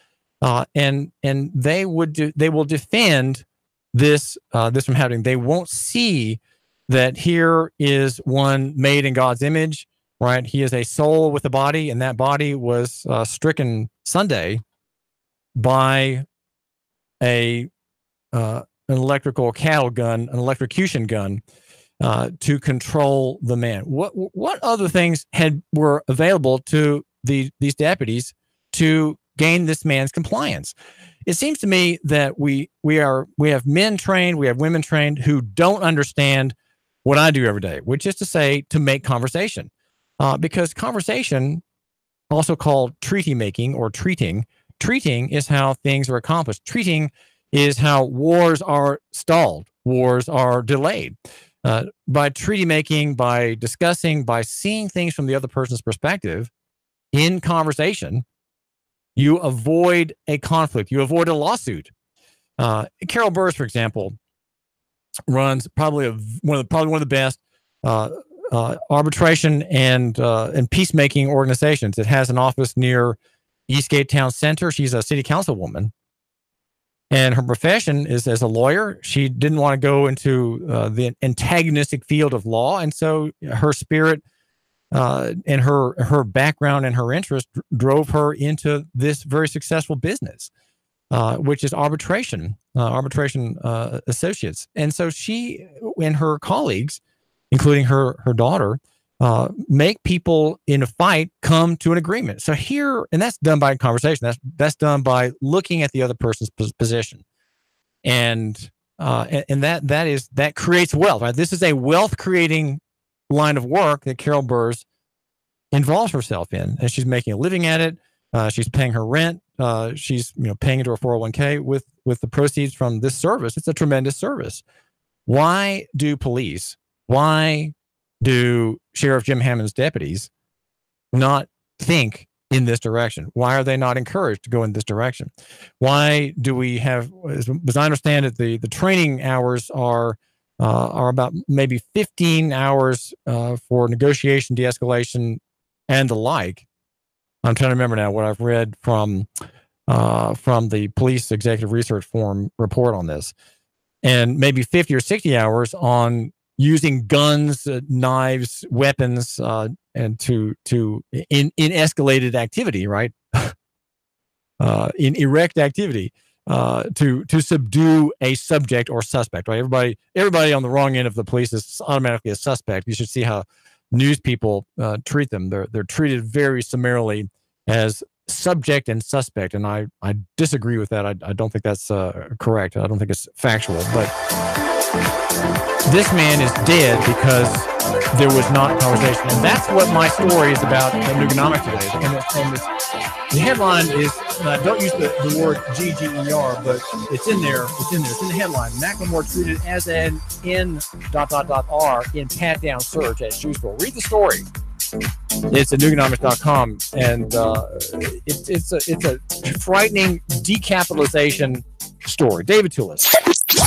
And they will defend this from happening. They won't see that here is one made in God's image, right? He is a soul with a body, and that body was stricken Sunday by an electrical cattle gun, an electrocution gun. to control the man. What other things were available to these deputies to gain this man's compliance? It seems to me that we have men trained, we have women trained who don't understand what I do every day, which is to say, to make conversation, because conversation, also called treaty making or treating is how things are accomplished. Treating is how wars are stalled, wars are delayed. By treaty making, by discussing, by seeing things from the other person's perspective in conversation, you avoid a conflict, you avoid a lawsuit. Carol Burrs, for example, runs probably one of the best arbitration and peacemaking organizations. It has an office near Eastgate Town Center. She's a city councilwoman, and her profession is as a lawyer. She didn't want to go into the antagonistic field of law, and so her spirit and her background and her interest drove her into this very successful business, which is arbitration associates. And so she and her colleagues, including her daughter, make people in a fight come to an agreement. So here, and that's done by conversation. That's done by looking at the other person's position, and that creates wealth. Right? This is a wealth creating line of work that Carol Burrs involves herself in, and she's making a living at it. She's paying her rent. She's paying into her 401k with the proceeds from this service. It's a tremendous service. Why do Sheriff Jim Hammond's deputies not think in this direction? Why are they not encouraged to go in this direction? Why do we have, as I understand it, the training hours are about maybe 15 hours for negotiation, de-escalation, and the like. I'm trying to remember now what I've read from the Police Executive Research Forum report on this, and maybe 50 or 60 hours on using guns, knives, weapons, and in escalated activity, right? In erect activity, to subdue a subject or suspect, right? Everybody on the wrong end of the police is automatically a suspect. You should see how news people treat them. They're treated very summarily as subject and suspect, and I disagree with that. I don't think that's correct. I don't think it's factual, but this man is dead because there was not a conversation, and that's what my story is about at Nuganomics today. And the headline is, don't use the word GGER, but it's in there. It's in the headline. McLemore treated as an N.R in pat-down search at shoe store. Read the story. It's at Nuganomics.com, and it's a frightening decapitalization story. David Toulis. 3, 2,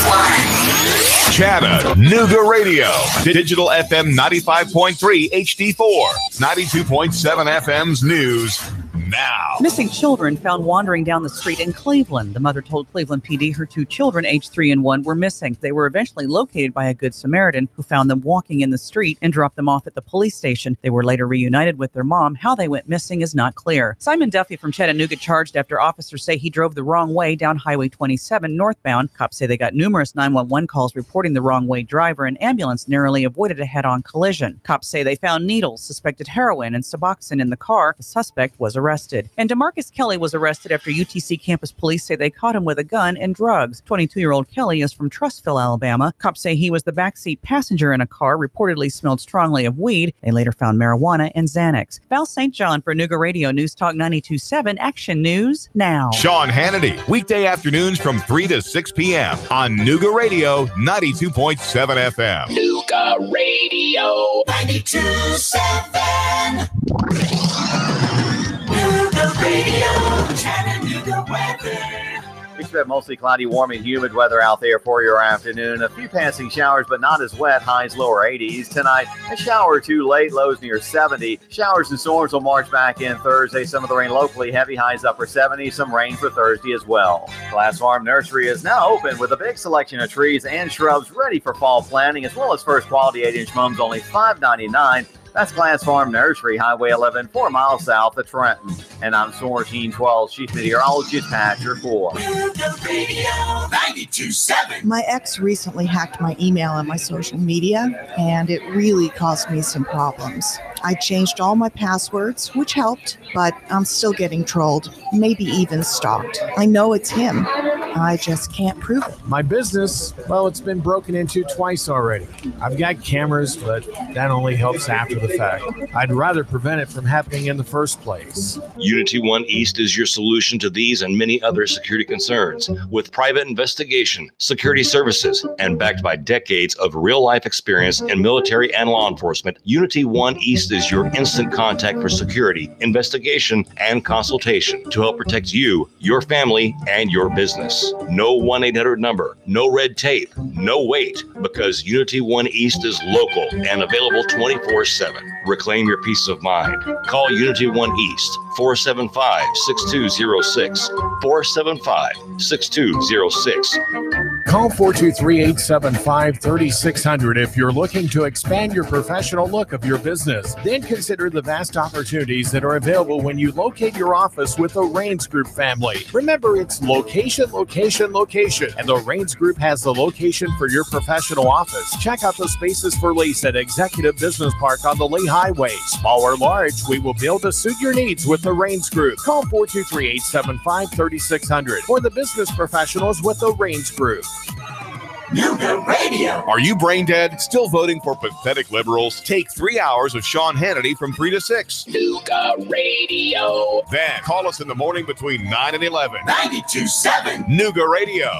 1. Chatter, Nuga Radio, Digital FM 95.3 HD4, 92.7 FM's news now. Missing children found wandering down the street in Cleveland. The mother told Cleveland PD her 2 children, aged 3 and 1, were missing. They were eventually located by a Good Samaritan who found them walking in the street and dropped them off at the police station. They were later reunited with their mom. How they went missing is not clear. Simon Duffy from Chattanooga charged after officers say he drove the wrong way down Highway 27 northbound. Cops say they got numerous 911 calls reporting the wrong way driver. An ambulance narrowly avoided a head-on collision. Cops say they found needles, suspected heroin, and Suboxone in the car. The suspect was arrested. And DeMarcus Kelly was arrested after UTC campus police say they caught him with a gun and drugs. 22-year-old Kelly is from Trustville, Alabama. Cops say he was the backseat passenger in a car, reportedly smelled strongly of weed. They later found marijuana and Xanax. Val St. John for Nuga Radio News Talk 92.7 Action News Now. Sean Hannity, weekday afternoons from 3 to 6 p.m. on Nuga Radio 92.7 FM. Nuga Radio 92.7. Nuga Radio, Chattanooga weather. We expect mostly cloudy, warm, and humid weather out there for your afternoon. A few passing showers, but not as wet. Highs lower 80s. Tonight, a shower or two late, lows near 70. Showers and storms will march back in Thursday. Some of the rain locally, heavy highs upper 70s. Some rain for Thursday as well. Glass Farm Nursery is now open with a big selection of trees and shrubs ready for fall planting, as well as first quality 8-inch mums, only $5.99. That's Glass Farm Nursery, Highway 11, 4 miles south of Trenton. And I'm Sorrentine 12, Chief Meteorologist Patcher 4. Radio 92.7. My ex recently hacked my email and my social media, and it really caused me some problems. I changed all my passwords, which helped, but I'm still getting trolled, maybe even stalked. I know it's him. I just can't prove it. My business, well, it's been broken into twice already. I've got cameras, but that only helps after the fact. I'd rather prevent it from happening in the first place. Unity One East is your solution to these and many other security concerns. With private investigation, security services, and backed by decades of real-life experience in military and law enforcement, Unity One East is your instant contact for security, investigation, and consultation to help protect you, your family, and your business. No 1-800 number, no red tape, no wait, because Unity One East is local and available 24/7. Reclaim your peace of mind. Call Unity One East, 475-6206, 475-6206. Call 423-875-3600 if you're looking to expand your professional look of your business. Then consider the vast opportunities that are available when you locate your office with the Rains Group family. Remember, it's location, location, location. And the Rains Group has the location for your professional office. Check out the spaces for lease at Executive Business Park on the Lee Highway. Small or large, we will be able to suit your needs with the Rains Group. Call 423-875-3600 for the business professionals with the Rains Group. Nuga Radio. Are you brain dead? Still voting for pathetic liberals? Take 3 hours of Sean Hannity from 3 to 6. Nuga Radio. Then call us in the morning between 9 and 11. 92.7. Nuga Radio.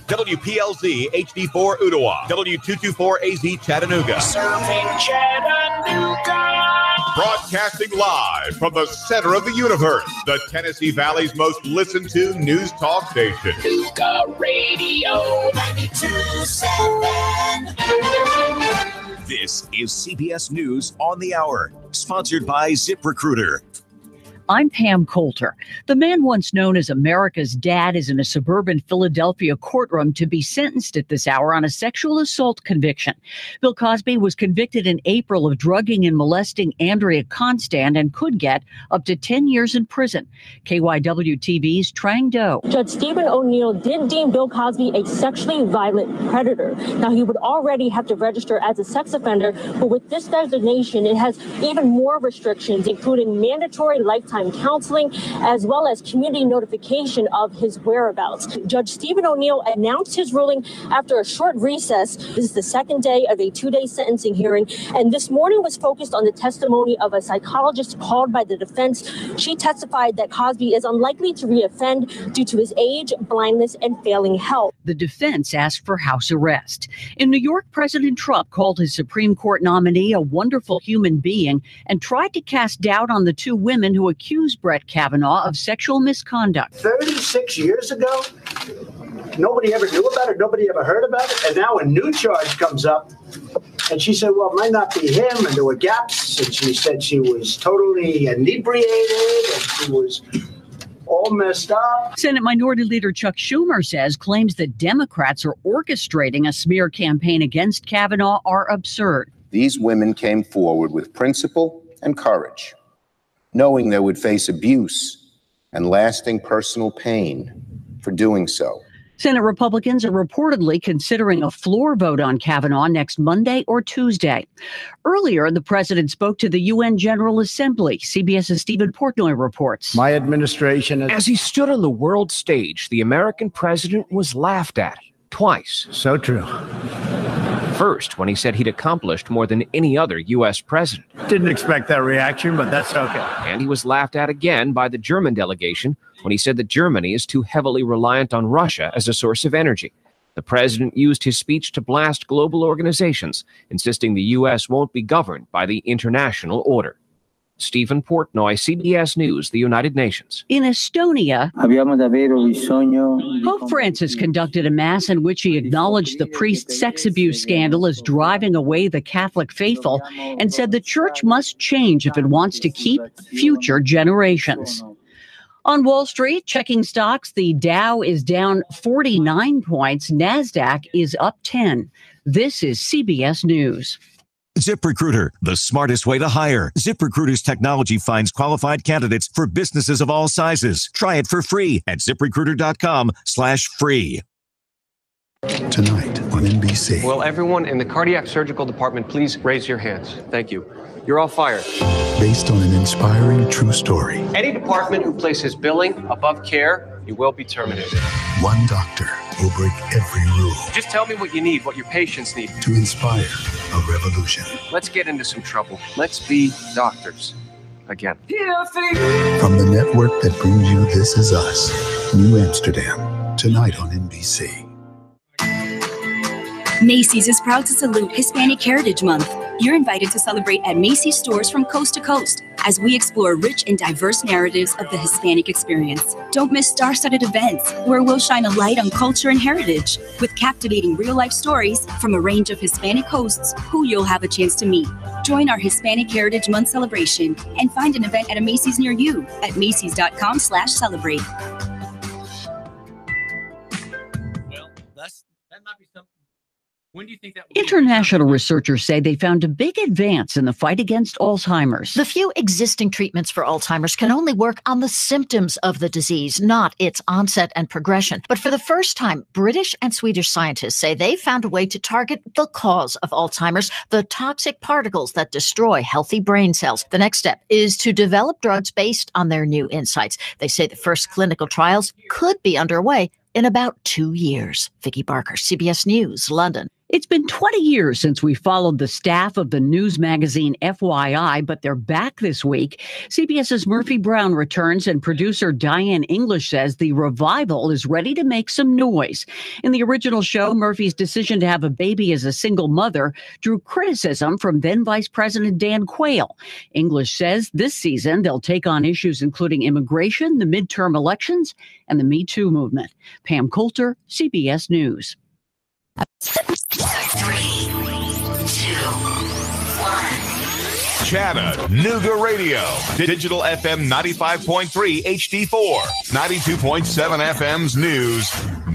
WPLZ HD4 Ottawa, W224AZ Chattanooga. Serving Chattanooga. Broadcasting live from the center of the universe, the Tennessee Valley's most listened to news talk station. Nuga Radio 92.7. This is CBS News on the Hour, sponsored by ZipRecruiter. I'm Pam Coulter. The man once known as America's Dad is in a suburban Philadelphia courtroom to be sentenced at this hour on a sexual assault conviction. Bill Cosby was convicted in April of drugging and molesting Andrea Constant and could get up to 10 years in prison. KYW-TV's Trang Do. Judge Stephen O'Neill did deem Bill Cosby a sexually violent predator. Now, he would already have to register as a sex offender, but with this designation, it has even more restrictions, including mandatory lifetime counseling, as well as community notification of his whereabouts. Judge Stephen O'Neill announced his ruling after a short recess. This is the second day of a 2-day sentencing hearing, and this morning was focused on the testimony of a psychologist called by the defense. She testified that Cosby is unlikely to reoffend due to his age, blindness, and failing health. The defense asked for house arrest. In New York, President Trump called his Supreme Court nominee a wonderful human being and tried to cast doubt on the two women who accused Brett Kavanaugh of sexual misconduct. 36 years ago, nobody ever knew about it, nobody ever heard about it, and now a new charge comes up, and she said, well, it might not be him, and there were gaps, and she said she was totally inebriated, and she was all messed up. Senate Minority Leader Chuck Schumer says claims that Democrats are orchestrating a smear campaign against Kavanaugh are absurd. These women came forward with principle and courage, knowing they would face abuse and lasting personal pain for doing so. Senate Republicans are reportedly considering a floor vote on Kavanaugh next Monday or Tuesday. Earlier, the president spoke to the UN General Assembly. CBS's Stephen Portnoy reports. My administration... As he stood on the world stage, the American president was laughed at twice. So true. First, when he said he'd accomplished more than any other U.S. president. Didn't expect that reaction, but that's okay. And he was laughed at again by the German delegation when he said that Germany is too heavily reliant on Russia as a source of energy. The president used his speech to blast global organizations, insisting the U.S. won't be governed by the international order. Stephen Portnoy, CBS News, the United Nations. In Estonia, Pope Francis conducted a mass in which he acknowledged the priest's sex abuse scandal as driving away the Catholic faithful and said the church must change if it wants to keep future generations. On Wall Street, checking stocks, the Dow is down 49 points. NASDAQ is up 10. This is CBS News. ZipRecruiter, the smartest way to hire. ZipRecruiter's technology finds qualified candidates for businesses of all sizes. Try it for free at ZipRecruiter.com/free. Tonight on NBC. Will everyone in the cardiac surgical department please raise your hands? Thank you. You're all fired. Based on an inspiring true story. Any department who places billing above care, you will be terminated. One doctor will break every rule Just tell me what you need, what your patients need. to inspire a revolution. Let's get into some trouble. Let's be doctors. Again. From the network that brings you This Is Us, New Amsterdam, tonight on NBC. Macy's is proud to salute Hispanic Heritage Month. You're invited to celebrate at Macy's stores from coast to coast as we explore rich and diverse narratives of the Hispanic experience. Don't miss star-studded events where we'll shine a light on culture and heritage with captivating real-life stories from a range of Hispanic hosts who you'll have a chance to meet. Join our Hispanic Heritage Month celebration and find an event at a Macy's near you at macys.com/celebrate. Well, that might be something. When do you think that will International researchers say they found a big advance in the fight against Alzheimer's. The few existing treatments for Alzheimer's can only work on the symptoms of the disease, not its onset and progression. But for the first time, British and Swedish scientists say they found a way to target the cause of Alzheimer's, the toxic particles that destroy healthy brain cells. The next step is to develop drugs based on their new insights. They say the first clinical trials could be underway in about 2 years. Vicki Barker, CBS News, London. It's been 20 years since we followed the staff of the news magazine FYI, but they're back this week. CBS's Murphy Brown returns, and producer Diane English says the revival is ready to make some noise. In the original show, Murphy's decision to have a baby as a single mother drew criticism from then Vice President Dan Quayle. English says this season they'll take on issues including immigration, the midterm elections, and the Me Too movement. Pam Coulter, CBS News. 3, 2, 1. Chattanooga Radio. Digital FM 95.3 HD4. 92.7 FM's news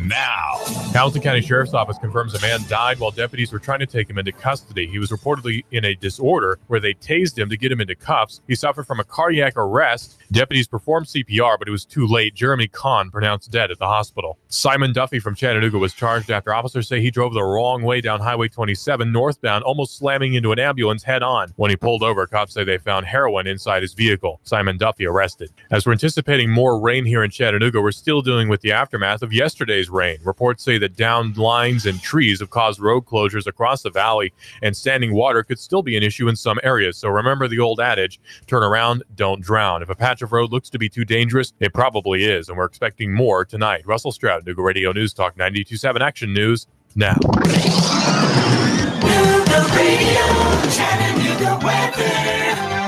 now. Hamilton County Sheriff's Office confirms a man died while deputies were trying to take him into custody. He was reportedly in a disorder where they tased him to get him into cuffs. He suffered from a cardiac arrest. Deputies performed CPR, but it was too late. Jeremy Kahn pronounced dead at the hospital. Simon Duffy from Chattanooga was charged after officers say he drove the wrong way down Highway 27 northbound, almost slamming into an ambulance head on. When he pulled over, cops say they found heroin inside his vehicle. Simon Duffy arrested. As we're anticipating more rain here in Chattanooga, we're still dealing with the aftermath of yesterday's rain. Reports say that downed lines and trees have caused road closures across the valley, and standing water could still be an issue in some areas. So remember the old adage, turn around, don't drown. If a patch of road looks to be too dangerous, it probably is, and we're expecting more tonight. Russell Stroud, Nooga Radio News Talk 92.7 Action News now. Nooga Radio, Chattanooga weather.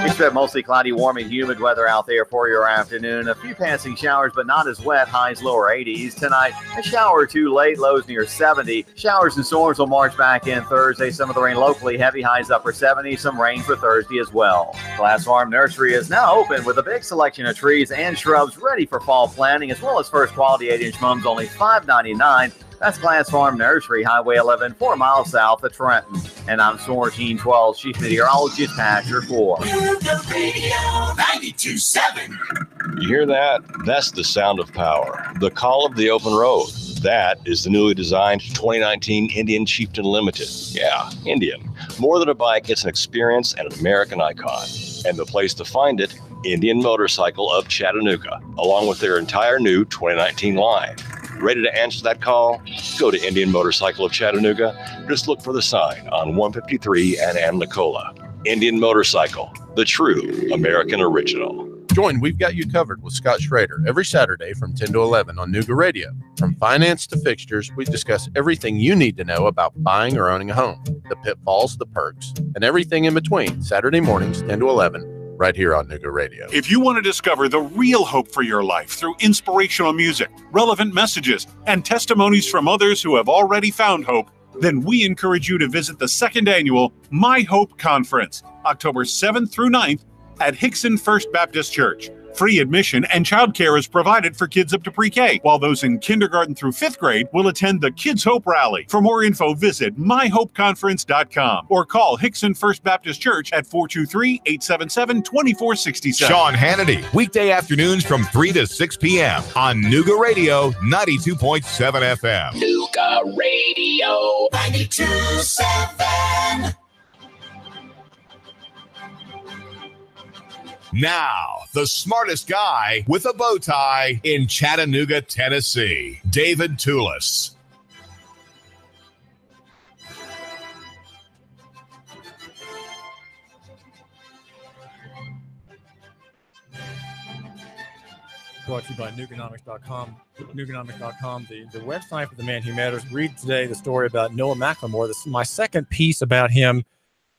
Expect mostly cloudy, warm, and humid weather out there for your afternoon. A few passing showers, but not as wet. Highs lower 80s. Tonight, a shower or two late, lows near 70. Showers and storms will march back in Thursday. Some of the rain locally, heavy highs upper 70. Some rain for Thursday as well. Glass Farm Nursery is now open with a big selection of trees and shrubs ready for fall planting, as well as first quality 8-inch mums, only $5.99. That's Glass Farm Nursery, Highway 11, 4 miles south of Trenton. And I'm Sorgene 12, Chief Meteorologist, Patcher 4. Nooga Radio 92.7. You hear that? That's the sound of power. The call of the open road. That is the newly designed 2019 Indian Chieftain Limited. Yeah, Indian. More than a bike, it's an experience and an American icon. And the place to find it, Indian Motorcycle of Chattanooga, along with their entire new 2019 line. Ready to answer that call? Go to Indian Motorcycle of Chattanooga. Just look for the sign on 153 and Nicola. Indian Motorcycle, the true American original. Join We've Got You Covered with Scott Schrader every Saturday from 10 to 11 on Nooga Radio. From finance to fixtures, we discuss everything you need to know about buying or owning a home, the pitfalls, the perks, and everything in between. Saturday mornings, 10 to 11, right here on Nooga Radio. If you want to discover the real hope for your life through inspirational music, relevant messages, and testimonies from others who have already found hope, then we encourage you to visit the second annual My Hope Conference, October 7th through 9th at Hickson First Baptist Church. Free admission and childcare is provided for kids up to pre-K, while those in kindergarten through 5th grade will attend the Kids Hope Rally. For more info, visit myhopeconference.com or call Hickson First Baptist Church at 423-877-2467. Sean Hannity, weekday afternoons from 3 to 6 p.m. on Nuga Radio 92.7 FM. Nuga Radio 92.7. Now, the smartest guy with a bow tie in Chattanooga, Tennessee, David Toulis. Brought to you by Nuganomics.com. Nuganomics.com, the website for the man who matters. Read today the story about Noah McLemore. This is my second piece about him,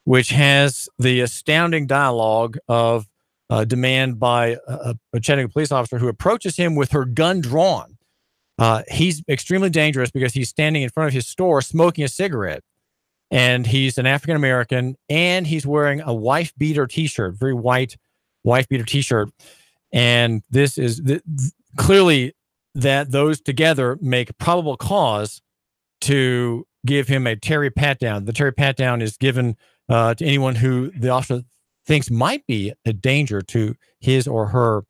which has the astounding dialogue of demand by a Chattanooga police officer who approaches him with her gun drawn. He's extremely dangerous because he's standing in front of his store smoking a cigarette. And he's an African American, and he's wearing a wife beater T-shirt, very white wife beater T-shirt. And this is clearly that those together make probable cause to give him a Terry pat-down. The Terry pat-down is given to anyone who the officer thinks might be a danger to his or her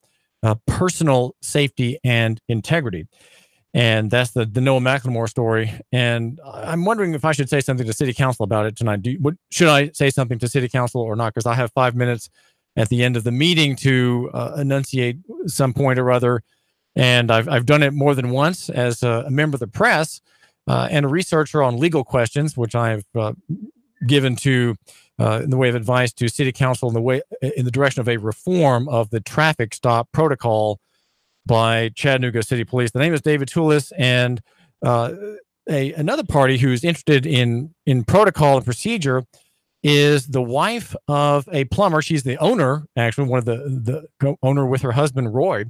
personal safety and integrity. And that's the Noah McLemore story. And I'm wondering if I should say something to City Council about it tonight. Should I say something to City Council or not? Because I have 5 minutes at the end of the meeting to enunciate some point or other. And I've done it more than once as a member of the press and a researcher on legal questions, which I've given to in the way of advice to City Council in the direction of a reform of the traffic stop protocol by Chattanooga City Police. The name is David Toulis, and another party who's interested in protocol and procedure is the wife of a plumber. She's the owner, actually, one of the owner with her husband, Roy,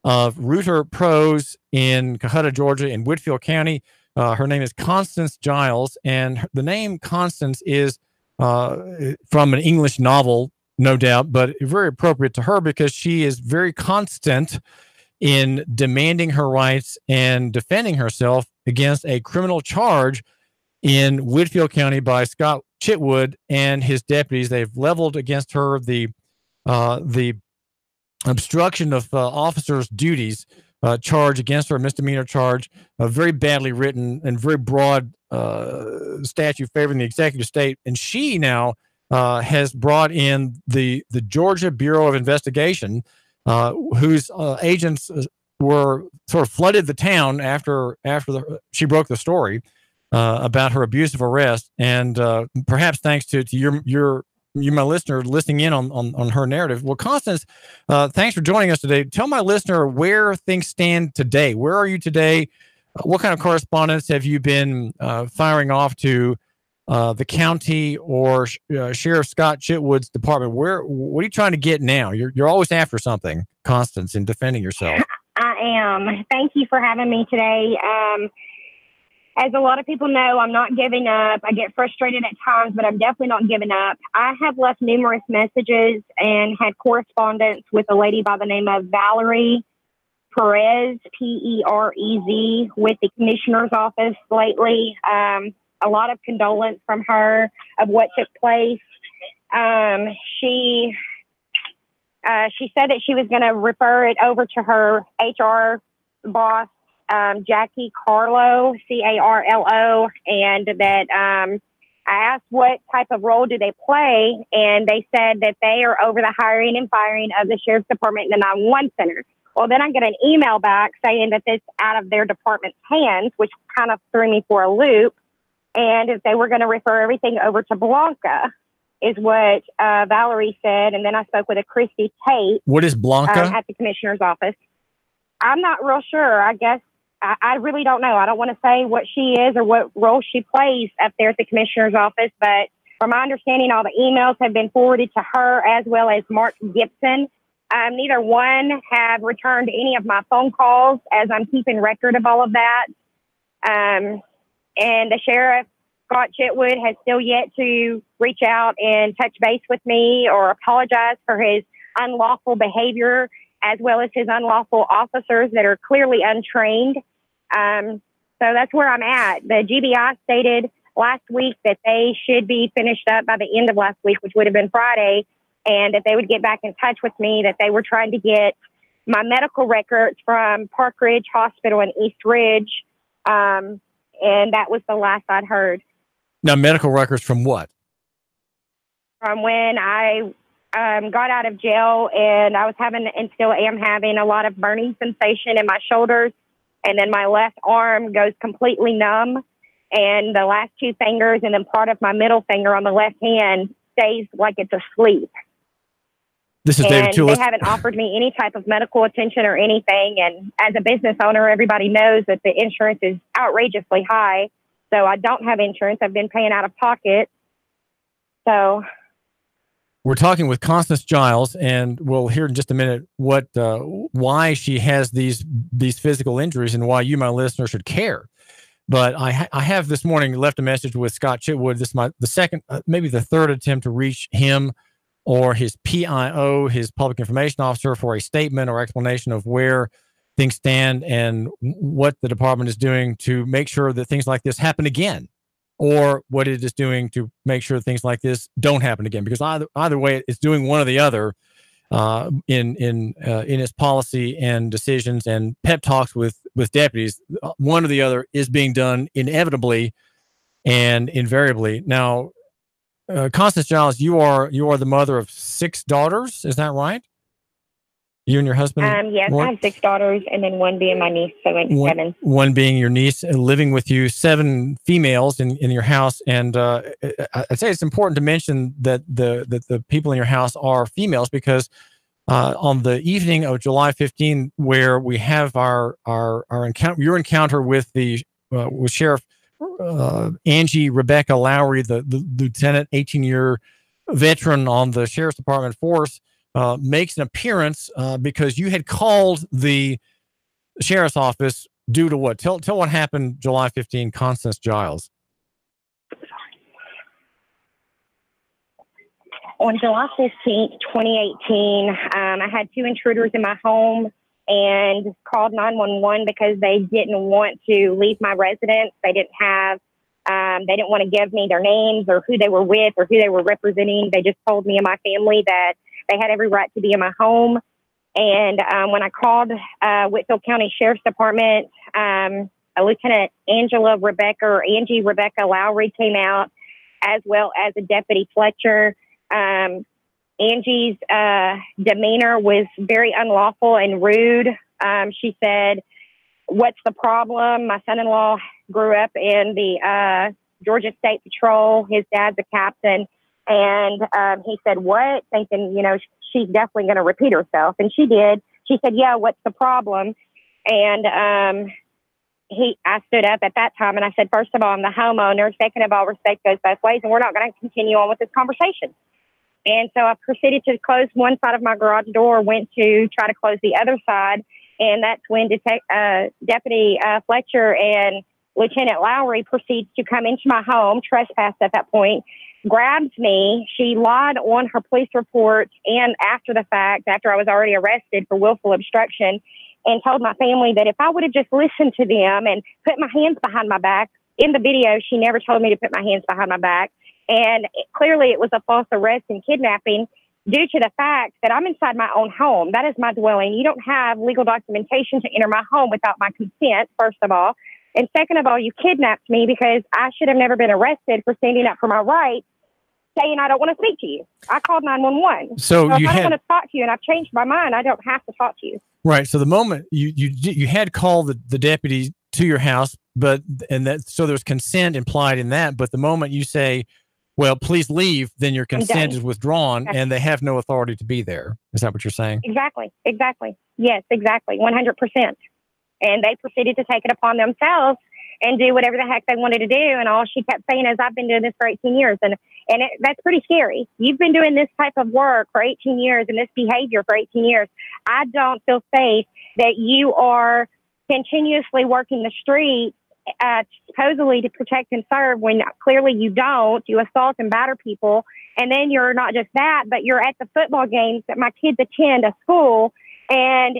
of Rooter Pros in Cohutta, Georgia, in Whitfield County. Her name is Constance Giles, and the name Constance is from an English novel, no doubt, but very appropriate to her because she is very constant in demanding her rights and defending herself against a criminal charge in Whitfield County by Scott Chitwood and his deputies. They've leveled against her the obstruction of officers' duties charge against her, a misdemeanor charge, very badly written and very broad statute favoring the executive state. And she now has brought in the Georgia Bureau of Investigation, whose agents were sort of flooded the town after she broke the story about her abusive arrest. And perhaps thanks to you, my listener, listening in on her narrative. Well, Constance, thanks for joining us today. Tell my listener where things stand today. Where are you today? What kind of correspondence have you been firing off to the county or Sheriff Scott Chitwood's department? What are you trying to get now? You're always after something, Constance, in defending yourself. I am. Thank you for having me today. As a lot of people know, I'm not giving up. I get frustrated at times, but I'm definitely not giving up. I have left numerous messages and had correspondence with a lady by the name of Valerie Perez, Perez, with the commissioner's office lately. A lot of condolence from her of what took place. She said that she was going to refer it over to her HR boss, Jackie Carlo, Carlo, and that I asked what type of role do they play, and they said that they are over the hiring and firing of the Sheriff's Department and the 911 Center. Well, then I get an email back saying that it's out of their department's hands, which kind of threw me for a loop, and if they were going to refer everything over to Blanca, is what Valerie said. And then I spoke with a Christy Tate. What is Blanca? At the commissioner's office. I'm not real sure. I guess I really don't know. I don't want to say what she is or what role she plays up there at the commissioner's office, but from my understanding, all the emails have been forwarded to her as well as Mark Gibson. Neither one have returned any of my phone calls, as I'm keeping record of all of that. And the sheriff, Scott Chitwood, has still yet to reach out and touch base with me or apologize for his unlawful behavior as well as his unlawful officers that are clearly untrained. So that's where I'm at. The GBI stated last week that they should be finished up by the end of last week, which would have been Friday, and that they would get back in touch with me, that they were trying to get my medical records from Park Ridge Hospital in East Ridge. And that was the last I'd heard. Now, medical records from what? From when I got out of jail, and I was having, and still am having, a lot of burning sensation in my shoulders. And then my left arm goes completely numb. And the last two fingers and then part of my middle finger on the left hand stays like it's asleep. This is David Tulis. They haven't offered me any type of medical attention or anything. And as a business owner, everybody knows that the insurance is outrageously high. So I don't have insurance. I've been paying out of pocket. So we're talking with Constance Giles, and we'll hear in just a minute what why she has these physical injuries and why you, my listener, should care. But I have this morning left a message with Scott Chitwood. This is the second, maybe the third attempt to reach him or his PIO, his public information officer, for a statement or explanation of where things stand and what the department is doing to make sure that things like this happen again, or what it is doing to make sure things like this don't happen again. Because either way, it's doing one or the other in its policy and decisions and pep talks with deputies. One or the other is being done inevitably and invariably. Now, Constance Giles, you are the mother of 6 daughters. Is that right? You and your husband? Yes, I have 6 daughters, and then one being my niece, so 7. One being your niece, living with you, 7 females in your house. And I'd say it's important to mention that the people in your house are females, because on the evening of July 15, where we have our encounter, your encounter with with Sheriff Angie Rebecca Lowry, the lieutenant, 18-year veteran on the Sheriff's Department force, makes an appearance because you had called the Sheriff's office due to what? Tell what happened July 15, Constance Giles. On July 15th, 2018, I had 2 intruders in my home and called 911 because they didn't want to leave my residence. They didn't want to give me their names or who they were with or who they were representing. They just told me and my family that they had every right to be in my home. And when I called Whitfield County Sheriff's Department, Lieutenant Angie Rebecca Lowry came out, as well as a Deputy Fletcher. Angie's demeanor was very unlawful and rude. She said, "What's the problem? My son-in-law grew up in the Georgia State Patrol. His dad's a captain." And he said, "What?" Thinking, she's definitely going to repeat herself. And she did. She said, "Yeah, what's the problem?" And I stood up at that time and I said, "First of all, I'm the homeowner. Second of all, respect goes both ways, and we're not going to continue on with this conversation." And so I proceeded to close one side of my garage door, went to try to close the other side. And that's when Deputy Fletcher and Lieutenant Lowry proceeds to come into my home, trespassed at that point, grabs me. She lied on her police report and after the fact, after I was already arrested for willful obstruction, and told my family that if I would have just listened to them and put my hands behind my back. In the video, she never told me to put my hands behind my back. And clearly it was a false arrest and kidnapping due to the fact that I'm inside my own home. That is my dwelling. You don't have legal documentation to enter my home without my consent, first of all. And second of all, you kidnapped me because I should have never been arrested for standing up for my rights, saying I don't want to speak to you. I called 911. So if I don't want to talk to you and I've changed my mind, I don't have to talk to you. Right. So the moment you had called the deputy to your house, so there's consent implied in that. But the moment you say, "Well, please leave," then your consent is withdrawn and they have no authority to be there. Is that what you're saying? Exactly. Yes, exactly. 100%. And they proceeded to take it upon themselves and do whatever the heck they wanted to do. And all she kept saying is, "I've been doing this for 18 years. And that's pretty scary. You've been doing this type of work for 18 years and this behavior for 18 years. I don't feel safe that you are continuously working the streets supposedly to protect and serve when clearly you don't. You assault and batter people. And then you're not just that, but you're at the football games that my kids attend a school and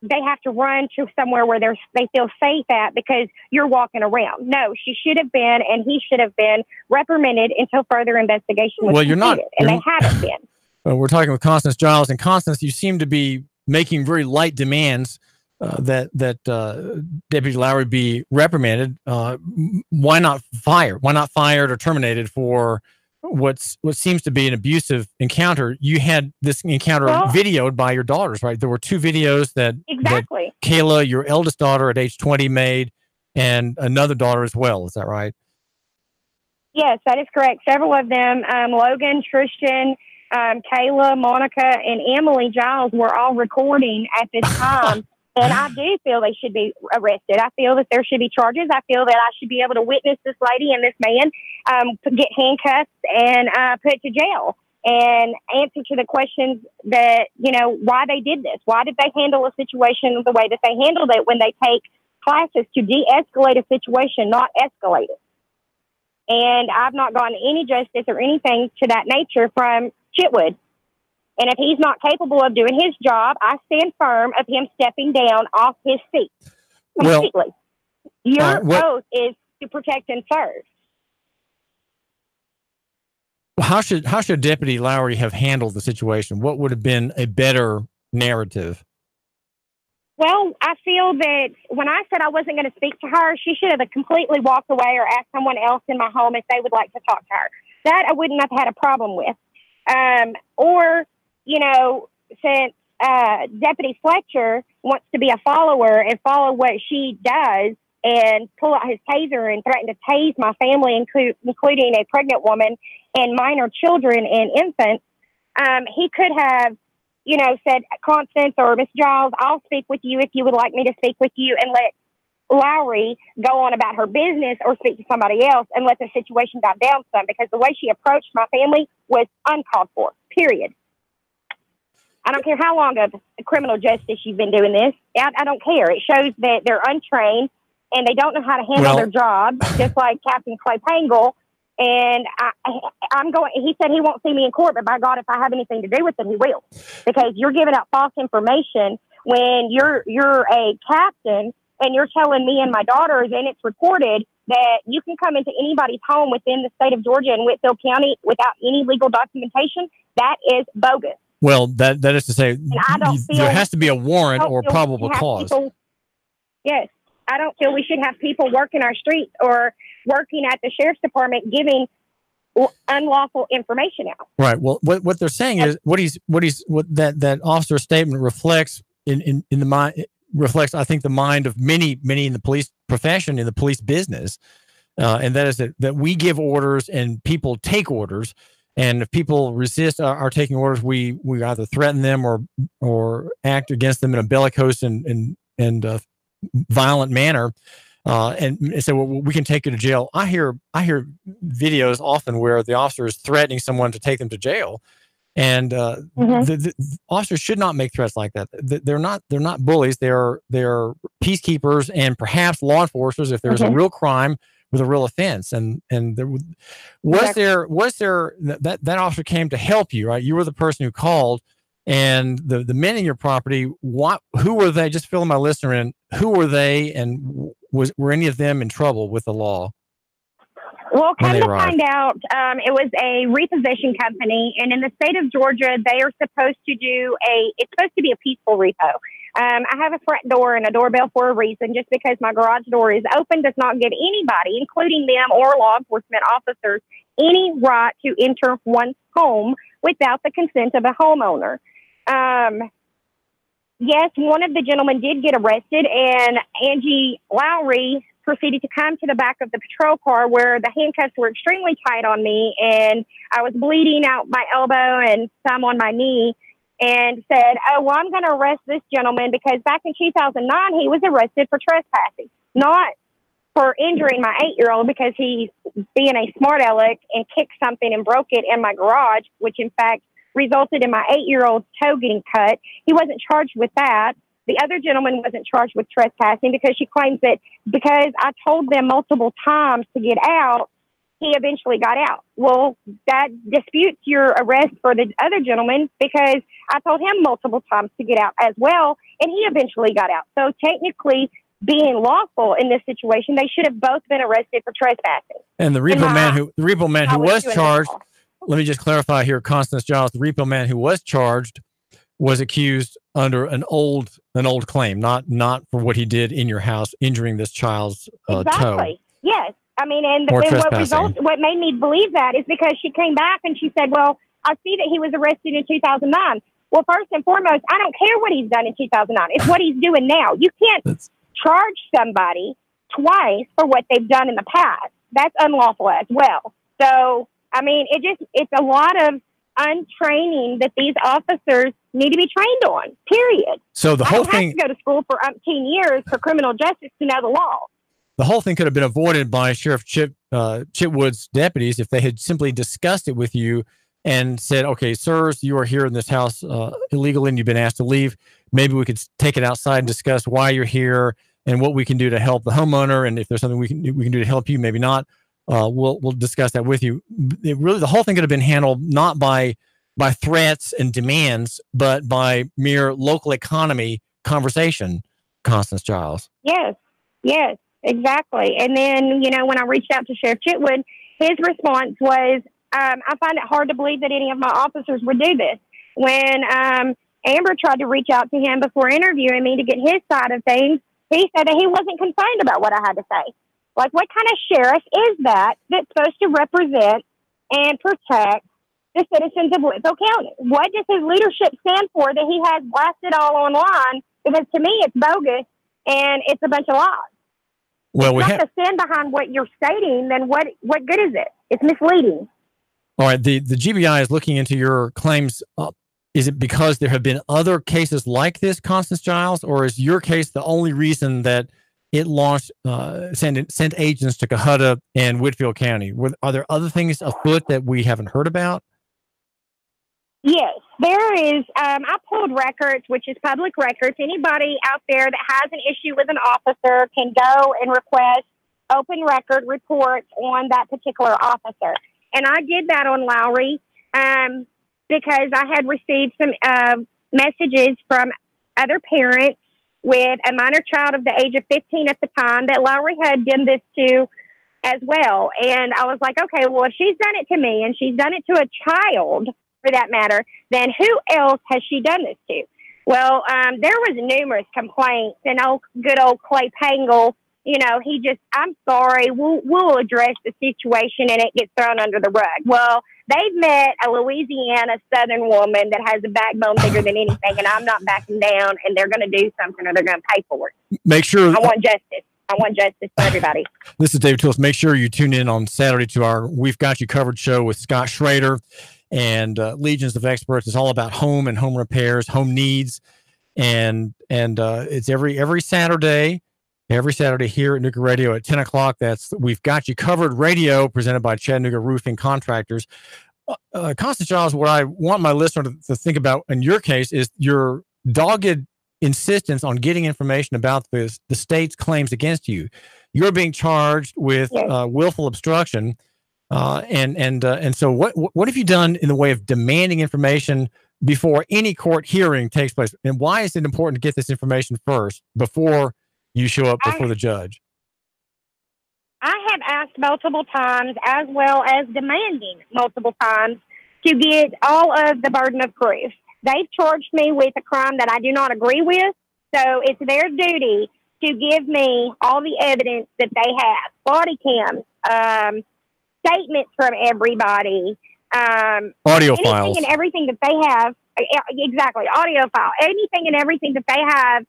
they have to run to somewhere where they feel safe at because you're walking around. No, she should have been, and he should have been reprimanded until further investigation was completed, and they haven't been. We're talking with Constance Giles, and Constance, you seem to be making very light demands that Deputy Lowry be reprimanded. Why not fired? Why not fired or terminated for what seems to be an abusive encounter? You had this encounter videoed by your daughters, right? There were 2 videos that Kayla, your eldest daughter at age 20, made, and another daughter as well. Is that right? Yes, that is correct. Several of them, Logan, Tristan, Kayla, Monica, and Emily Giles were all recording at this time. And I do feel they should be arrested. I feel that there should be charges. I feel that I should be able to witness this lady and this man get handcuffed and put to jail and answer to the questions that, why they did this. Why did they handle a situation the way that they handled it when they take classes to de-escalate a situation, not escalate it? And I've not gotten any justice or anything to that nature from Chitwood. And if he's not capable of doing his job, I stand firm of him stepping down off his seat completely. Your oath is to protect and serve. How should Deputy Lowry have handled the situation? What would have been a better narrative? Well, I feel that when I said I wasn't going to speak to her, she should have completely walked away or asked someone else in my home if they would like to talk to her. That I wouldn't have had a problem with. Since Deputy Fletcher wants to be a follower and follow what she does and pull out his taser and threaten to tase my family, including a pregnant woman and minor children and infants, he could have, said, Constance or Miss Giles, I'll speak with you if you would like me to speak with you, and let Lowry go on about her business or speak to somebody else and let the situation die down some, because the way she approached my family was uncalled for, period. I don't care how long of criminal justice you've been doing this. I don't care. It shows that they're untrained and they don't know how to handle their job, just like Captain Clay Pangle. And he said he won't see me in court, but by God, if I have anything to do with it, he will. Because you're giving out false information when you're a captain and you're telling me and my daughters, and it's recorded, that you can come into anybody's home within the state of Georgia and Whitfield County without any legal documentation. That is bogus. Well, that is to say, there has to be a warrant or probable cause. Yes. I don't feel we should have people working our streets or working at the sheriff's department giving unlawful information out. Right. Well, what they're saying is what that officer's statement reflects in the mind, reflects, I think, the mind of many in the police profession, in the police business, and that is that we give orders and people take orders. And if people resist our taking orders, we either threaten them or act against them in a bellicose and violent manner, and say, well, we can take you to jail. I hear videos often where the officer is threatening someone to take them to jail, and the officers should not make threats like that. They're not bullies. They're peacekeepers and perhaps law enforcers if there's a real crime with a real offense. And there was that officer came to help you, right? You were the person who called, and the men in your property, who were they? Just fill my listener in. Who were they, and were any of them in trouble with the law? Well, come to find out, it was a repossession company, and in the state of Georgia, they are supposed to do it's supposed to be a peaceful repo. I have a front door and a doorbell for a reason. Just because my garage door is open does not give anybody, including them or law enforcement officers, any right to enter one's home without the consent of a homeowner. Yes, one of the gentlemen did get arrested, and Angie Lowry proceeded to come to the back of the patrol car where the handcuffs were extremely tight on me, and I was bleeding out my elbow and some on my knee, and said, oh, well, I'm going to arrest this gentleman because back in 2009, he was arrested for trespassing, not for injuring my 8-year-old because he's being a smart aleck and kicked something and broke it in my garage, which in fact resulted in my 8-year-old's toe getting cut. He wasn't charged with that. The other gentleman wasn't charged with trespassing because she claims that because I told them multiple times to get out, he eventually got out. Well, that disputes your arrest for the other gentleman because I told him multiple times to get out as well, and he eventually got out. So technically, being lawful in this situation, they should have both been arrested for trespassing. And the repo man who was charged, let me just clarify here, Constance Giles, the repo man who was charged was accused under an old claim, not for what he did in your house, injuring this child's toe. Yes. I mean, and what made me believe that is because she came back and she said, well, I see that he was arrested in 2009. Well, first and foremost, I don't care what he's done in 2009. It's what he's doing now. You can't charge somebody twice for what they've done in the past. That's unlawful as well. So, I mean, it's a lot of untraining that these officers need to be trained on, period. So the whole thing, have to go to school for 10 years for criminal justice to know the law. The whole thing could have been avoided by Sheriff Chitwood's deputies if they had simply discussed it with you and said, okay, sirs, you are here in this house illegally and you've been asked to leave. Maybe we could take it outside and discuss why you're here and what we can do to help the homeowner. And if there's something we can do to help you, maybe not. We'll discuss that with you. The whole thing could have been handled not by threats and demands, but by mere local economy conversation, Constance Giles. Yes, exactly. And then, when I reached out to Sheriff Chitwood, his response was, I find it hard to believe that any of my officers would do this. When Amber tried to reach out to him before interviewing me to get his side of things, he said that he wasn't concerned about what I had to say. Like, what kind of sheriff is that's supposed to represent and protect the citizens of Whitfield County? What does his leadership stand for that he has blasted all online? Because to me, it's bogus and it's a bunch of lies. Well, if you have to stand behind what you're stating, then what good is it? It's misleading. All right. The GBI is looking into your claims. Is it because there have been other cases like this, Constance Giles, or is your case the only reason that it launched, sent agents to Cohutta and Whitfield County? Are there other things afoot that we haven't heard about? Yes, there is. I pulled records, which is public records. Anybody out there that has an issue with an officer can go and request open record reports on that particular officer. And I did that on Lowry because I had received some messages from other parents with a minor child of the age of 15 at the time that Lowry had done this to as well. And I was like, okay, well, if she's done it to me and she's done it to a child, for that matter, then who else has she done this to? Well, there was numerous complaints, and good old Clay Pangle, I'm sorry, we'll address the situation and it gets thrown under the rug. Well, they've met a Louisiana Southern woman that has a backbone bigger than anything, and I'm not backing down, and they're going to do something or they're going to pay for it. Make sure. I want justice. I want justice for everybody. This is David Tillis. Make sure you tune in on Saturday to our We've Got You Covered show with Scott Schrader and legions of experts. It's all about home and home repairs, home needs, and it's every Saturday here at Nuga Radio at 10 o'clock. That's We've Got You Covered Radio, presented by Chattanooga Roofing Contractors. Constance Giles, what I want my listener to think about in your case is your dogged insistence on getting information about the state's claims against you. You're being charged with willful obstruction. And so what have you done in the way of demanding information before any court hearing takes place? And why is it important to get this information first before you show up before the judge? I have asked multiple times, as well as demanding multiple times, to get all of the burden of proof. They've charged me with a crime that I do not agree with, so it's their duty to give me all the evidence that they have. Body cams, statements from everybody, audio anything files, and everything that they have. Exactly, audio file, anything and everything that they have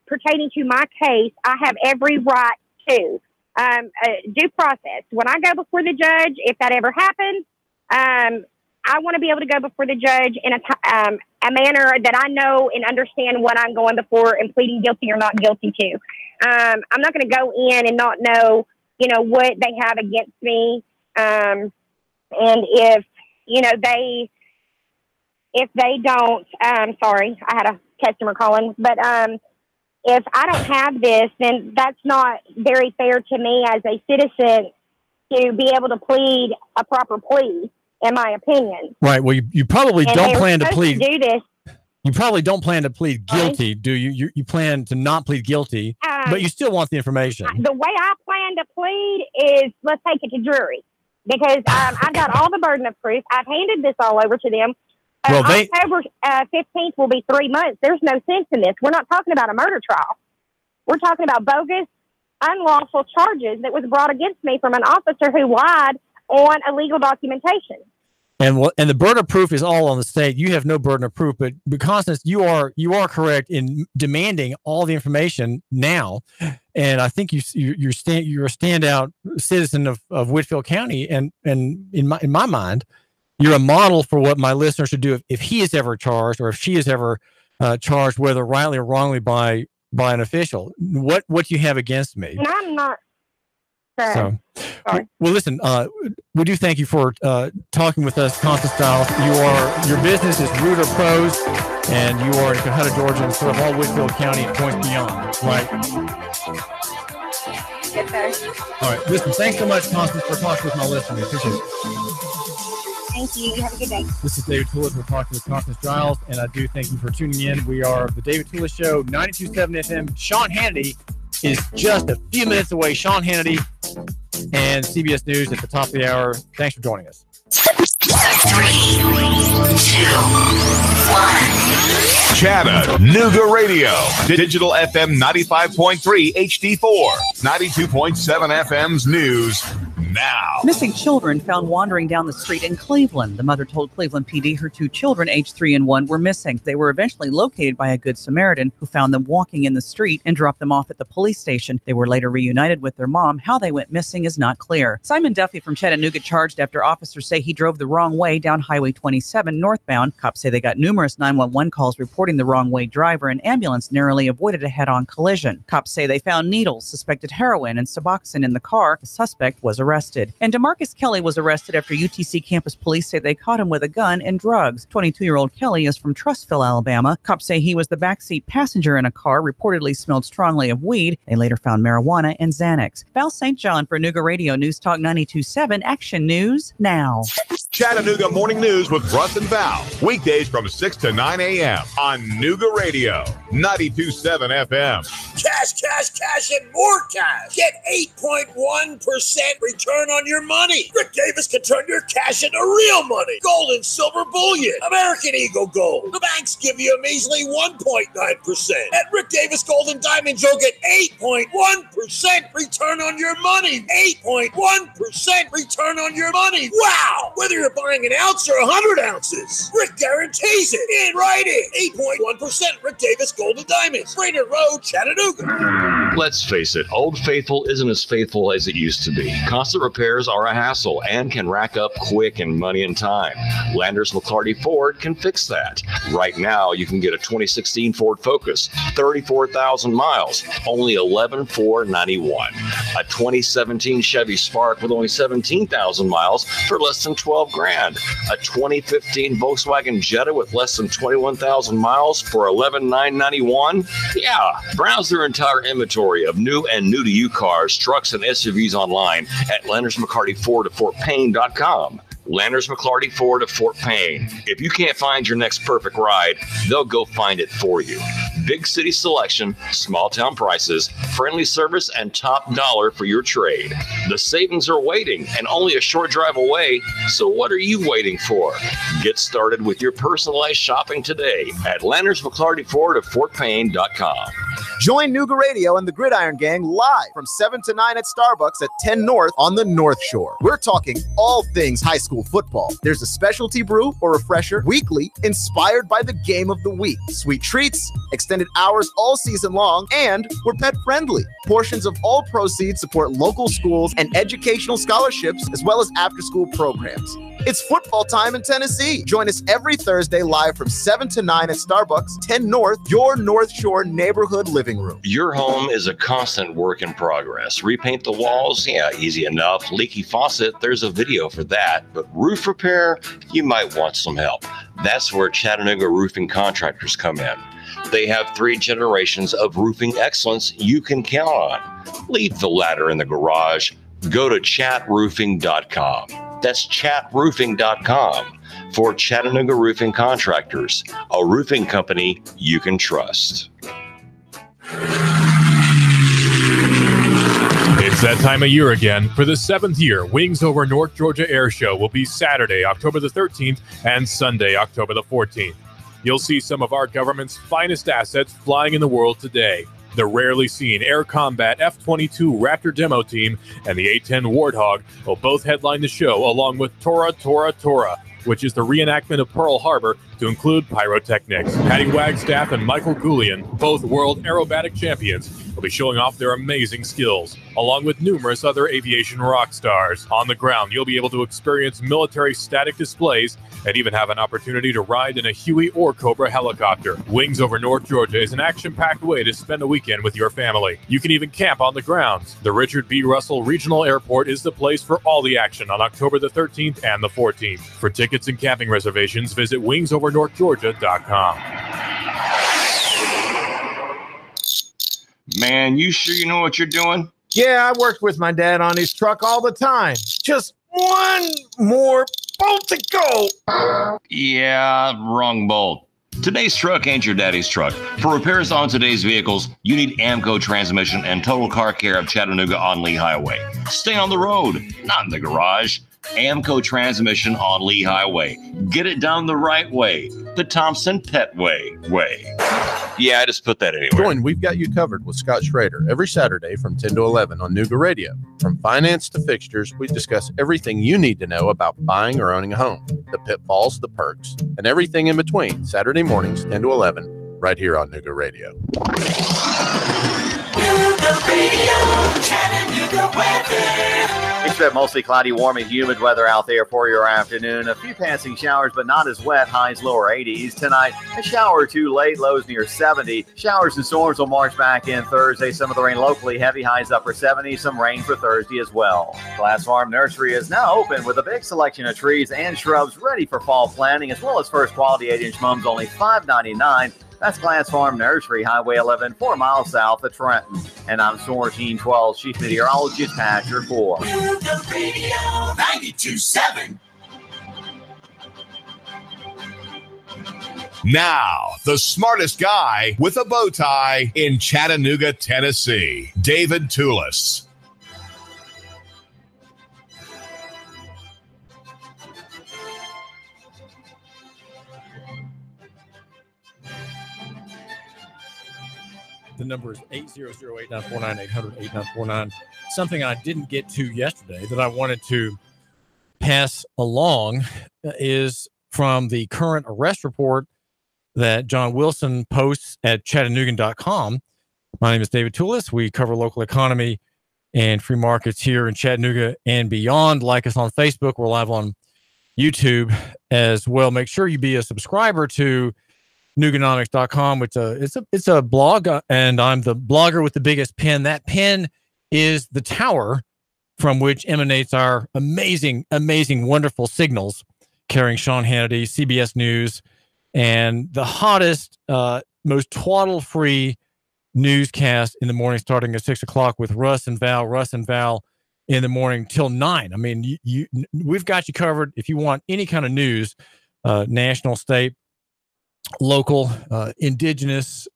pertaining to my case. I have every right to due process. When I go before the judge, if that ever happens, I want to be able to go before the judge in a manner that I know and understand what I'm going before and pleading guilty or not guilty to. I'm not going to go in and not know, what they have against me. And if they don't, sorry, I had a customer calling, but if I don't have this, then that's not very fair to me as a citizen to be able to plead a proper plea, in my opinion. Right. Well, you probably And don't they were plan to supposed plead. do this. You probably don't plan to plead guilty, do you? You plan to not plead guilty, but you still want the information. The way I plan to plead is, let's take it to jury, because I've got all the burden of proof. I've handed this all over to them. Well, October 15th will be 3 months. There's no sense in this. We're not talking about a murder trial. We're talking about bogus, unlawful charges that was brought against me from an officer who lied on illegal documentation. And the burden of proof is all on the state. You have no burden of proof, but Constance, you are correct in demanding all the information now. And I think you're a standout citizen of Whitfield County, and in my mind, you're a model for what my listener should do if he is ever charged, or if she is ever charged, whether rightly or wrongly by an official. What do you have against me? And I'm not. So, well, listen, we do thank you for talking with us, Constance Stiles. Your business is Rooter Pros, and you are in Cohutta, Georgia, and sort of all Whitfield County and points beyond, right? Yes, sir. All right. Listen, thanks so much, Constance, for talking with my listeners. Appreciate it. Thank you. You have a good day. This is David Toulis. We're talking with Constance Stiles, and I do thank you for tuning in. We are the David Toulis Show, 92.7 FM. Sean Hannity is just a few minutes away. Sean Hannity and CBS News at the top of the hour. Thanks for joining us. 3, 2, 1. Chattanooga Radio. Digital FM 95.3 HD4. 92.7 FM's news now. Missing children found wandering down the street in Cleveland. The mother told Cleveland PD her 2 children, aged 3 and 1, were missing. They were eventually located by a Good Samaritan who found them walking in the street and dropped them off at the police station. They were later reunited with their mom. How they went missing is not clear. Simon Duffy from Chattanooga charged after officers say he drove the wrong way down Highway 27 northbound. Cops say they got numerous 911 calls reporting the wrong way driver. An ambulance narrowly avoided a head-on collision. Cops say they found needles, suspected heroin, and Suboxone in the car. The suspect was arrested. And DeMarcus Kelly was arrested after UTC campus police say they caught him with a gun and drugs. 22-year-old Kelly is from Trustville, Alabama. Cops say he was the backseat passenger in a car, reportedly smelled strongly of weed. They later found marijuana and Xanax. Val St. John for Nooga Radio News Talk 92.7 Action News now. Chattanooga Morning News with Russ and Val. Weekdays from 6 to 9 a.m. on Nooga Radio, 92.7 FM. Cash, cash, cash, and more cash. Get 8.1% return on your money. Rick Davis can turn your cash into real money. Gold and silver bullion. American Eagle Gold. The banks give you a measly 1.9%. At Rick Davis Gold and Diamonds, you'll get 8.1% return on your money. 8.1% return on your money. Wow! Whether you're buying an ounce or 100 ounces, Rick guarantees it in writing. 8.1% Rick Davis Gold and Diamonds. Rainer Road, Chattanooga. Let's face it, Old Faithful isn't as faithful as it used to be. Constant repairs are a hassle and can rack up quick in money and time. Landers McLarty Ford can fix that. Right now, you can get a 2016 Ford Focus, 34,000 miles, only $11,491. A 2017 Chevy Spark with only 17,000 miles for less than $12,000. A 2015 Volkswagen Jetta with less than 21,000 miles for $11,991. Yeah, browse their entire inventory of new and new-to-you cars, trucks, and SUVs online at Landers McCarty Ford at FortPayne.com. Landers McLarty Ford of Fort Payne. If you can't find your next perfect ride, they'll go find it for you. Big city selection, small town prices, friendly service, and top dollar for your trade. The savings are waiting and only a short drive away, so what are you waiting for? Get started with your personalized shopping today at Landers McLarty Ford of FortPayne.com. Join Nooga Radio and the Gridiron Gang live from 7 to 9 at Starbucks at 10 North on the North Shore. We're talking all things high school football. There's a specialty brew or refresher weekly inspired by the game of the week. Sweet treats, extended hours all season long, and we're pet friendly. Portions of all proceeds support local schools and educational scholarships as well as after-school programs. It's football time in Tennessee. Join us every Thursday live from 7 to 9 at Starbucks, 10 North, your North Shore neighborhood living room. Your home is a constant work in progress. Repaint the walls? Yeah, easy enough. Leaky faucet? There's a video for that. But roof repair? You might want some help. That's where Chattanooga roofing contractors come in. They have 3 generations of roofing excellence you can count on. Leave the ladder in the garage. Go to chatroofing.com. That's chatroofing.com for Chattanooga Roofing Contractors, a roofing company you can trust. It's that time of year again. For the 7th year, Wings Over North Georgia Air Show will be Saturday, October the 13th, and Sunday, October the 14th. You'll see some of our government's finest assets flying in the world today. The rarely seen Air Combat F-22 Raptor demo team and the A-10 Warthog will both headline the show, along with Tora, which is the reenactment of Pearl Harbor to include pyrotechnics. Patty Wagstaff and Michael Goulian, both world aerobatic champions, will be showing off their amazing skills, along with numerous other aviation rock stars. On the ground, you'll be able to experience military static displays and even have an opportunity to ride in a Huey or Cobra helicopter. Wings Over North Georgia is an action-packed way to spend a weekend with your family. You can even camp on the grounds. The Richard B. Russell Regional Airport is the place for all the action on October the 13th and the 14th. For tickets and camping reservations, visit wingsovernorthgeorgia.com. Man, you sure you know what you're doing? Yeah, I worked with my dad on his truck all the time. Just one more bolt to go. Yeah, wrong bolt. Today's truck ain't your daddy's truck. For repairs on today's vehicles, you need AMCO Transmission and Total Car Care of Chattanooga on Lee Highway. Stay on the road, not in the garage. AMCO Transmission on Lee Highway. Get it done the right way. The Thompson Pet way. Yeah, I just put that anywhere. Join We've Got You Covered with Scott Schrader every Saturday from 10 to 11 on Nooga Radio. From finance to fixtures, we discuss everything you need to know about buying or owning a home, the pitfalls, the perks, and everything in between. Saturday mornings, 10 to 11, right here on Nooga Radio. Nooga Radio, Chattanooga weather. Expect mostly cloudy, warm, and humid weather out there for your afternoon. A few passing showers, but not as wet. Highs lower 80s. Tonight, a shower or two late, lows near 70. Showers and storms will march back in Thursday. Some of the rain locally heavy, highs upper 70s. Some rain for Thursday as well. Glass Farm Nursery is now open with a big selection of trees and shrubs ready for fall planting, as well as first quality 8-inch mums, only $5.99. That's Glass Farm Nursery, Highway 11, 4 miles south of Trenton. And I'm Storm Team 12, Chief Meteorologist Patrick Ford. Nooga Radio 92.7. Now, the smartest guy with a bow tie in Chattanooga, Tennessee, David Toulis. The number is 800-8949, something I didn't get to yesterday that I wanted to pass along is from the current arrest report that John Wilson posts at Chattanoogan.com. My name is David Toulis. We cover local economy and free markets here in Chattanooga and beyond. Like us on Facebook. We're live on YouTube as well. Make sure you be a subscriber to Nooganomics.com, which it's a blog, and I'm the blogger with the biggest pen. That pen is the tower from which emanates our amazing, wonderful signals, carrying Sean Hannity, CBS News, and the hottest, most twaddle-free newscast in the morning, starting at 6 o'clock with Russ and Val in the morning till 9. I mean, we've got you covered if you want any kind of news, national, state, local, indigenous,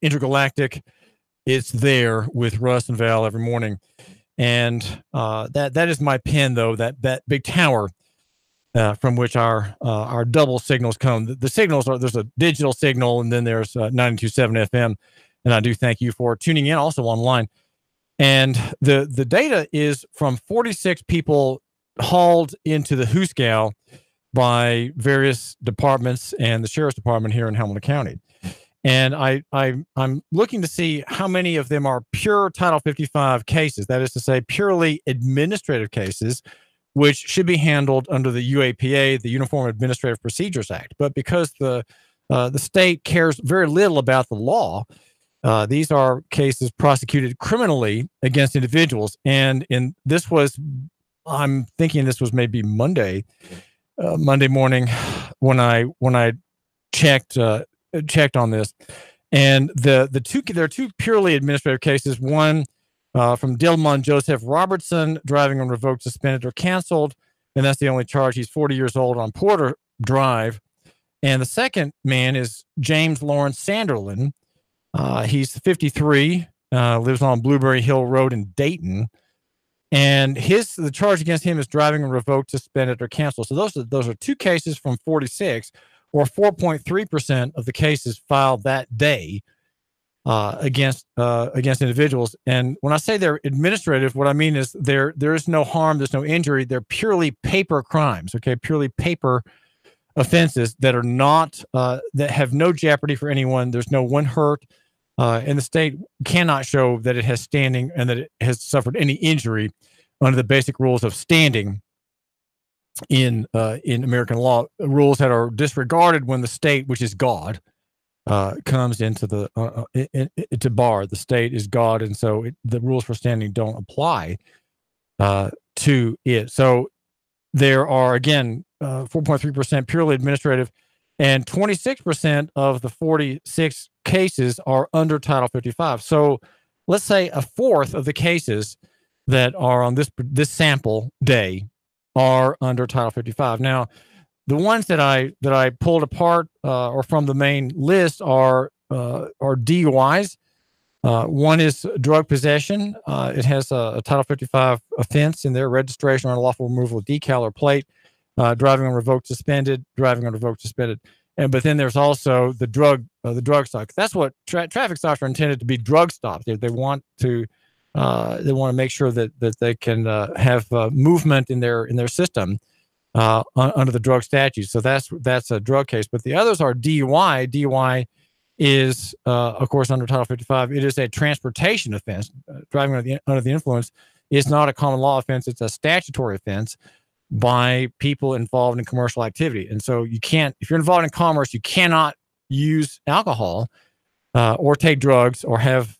intergalactic. It's there with Russ and Val every morning. And that is my pen, though, that big tower from which our double signals come. The signals are, there's a digital signal, and then there's 92.7 FM. And I do thank you for tuning in, also online. And the data is from 46 people hauled into the Hooskow by various departments and the Sheriff's Department here in Hamilton County. And I'm looking to see how many of them are pure Title 55 cases. That is to say, purely administrative cases, which should be handled under the UAPA, the Uniform Administrative Procedures Act. But because the state cares very little about the law, these are cases prosecuted criminally against individuals. And I'm thinking this was maybe Monday morning when I checked on this, and there are two purely administrative cases. One From Dilmon Joseph Robertson, driving on revoked, suspended, or canceled. And that's the only charge. He's 40 years old on Porter Drive. And the second man is James Lawrence Sanderlin. He's 53, lives on Blueberry Hill Road in Dayton. And the charge against him is driving on revoked, suspended, or canceled. So those are two cases from 46, or 4.3% of the cases filed that day against individuals. And when I say they're administrative, what I mean is there is no harm, there's no injury. They're purely paper crimes, okay? Purely paper offenses that are not that have no jeopardy for anyone. There's no one hurt, and the state cannot show that it has standing and that it has suffered any injury under the basic rules of standing in American law, rules that are disregarded when the state, which is God, comes into the to bar. The state is God, and so the rules for standing don't apply to it. So there are, again, 4.3% purely administrative, and 26% of the 46 cases are under Title 55. So let's say a fourth of the cases that are on this sample day are under Title 55. Now, the ones that I pulled apart or from the main list are DUIs. One is drug possession. It has a Title 55 offense in their registration or unlawful removal of decal or plate, driving on revoked, suspended, driving on revoked, suspended. But then there's also the drug stop. That's what traffic stops are intended to be, drug stops. They want to make sure that they can have movement in their system under the drug statute. So that's a drug case. But the others are DUI. DUI is, of course, under Title 55. It is a transportation offense. Driving under the influence is not a common law offense. It's a statutory offense by people involved in commercial activity. And so you can't, if you're involved in commerce, you cannot use alcohol or take drugs or have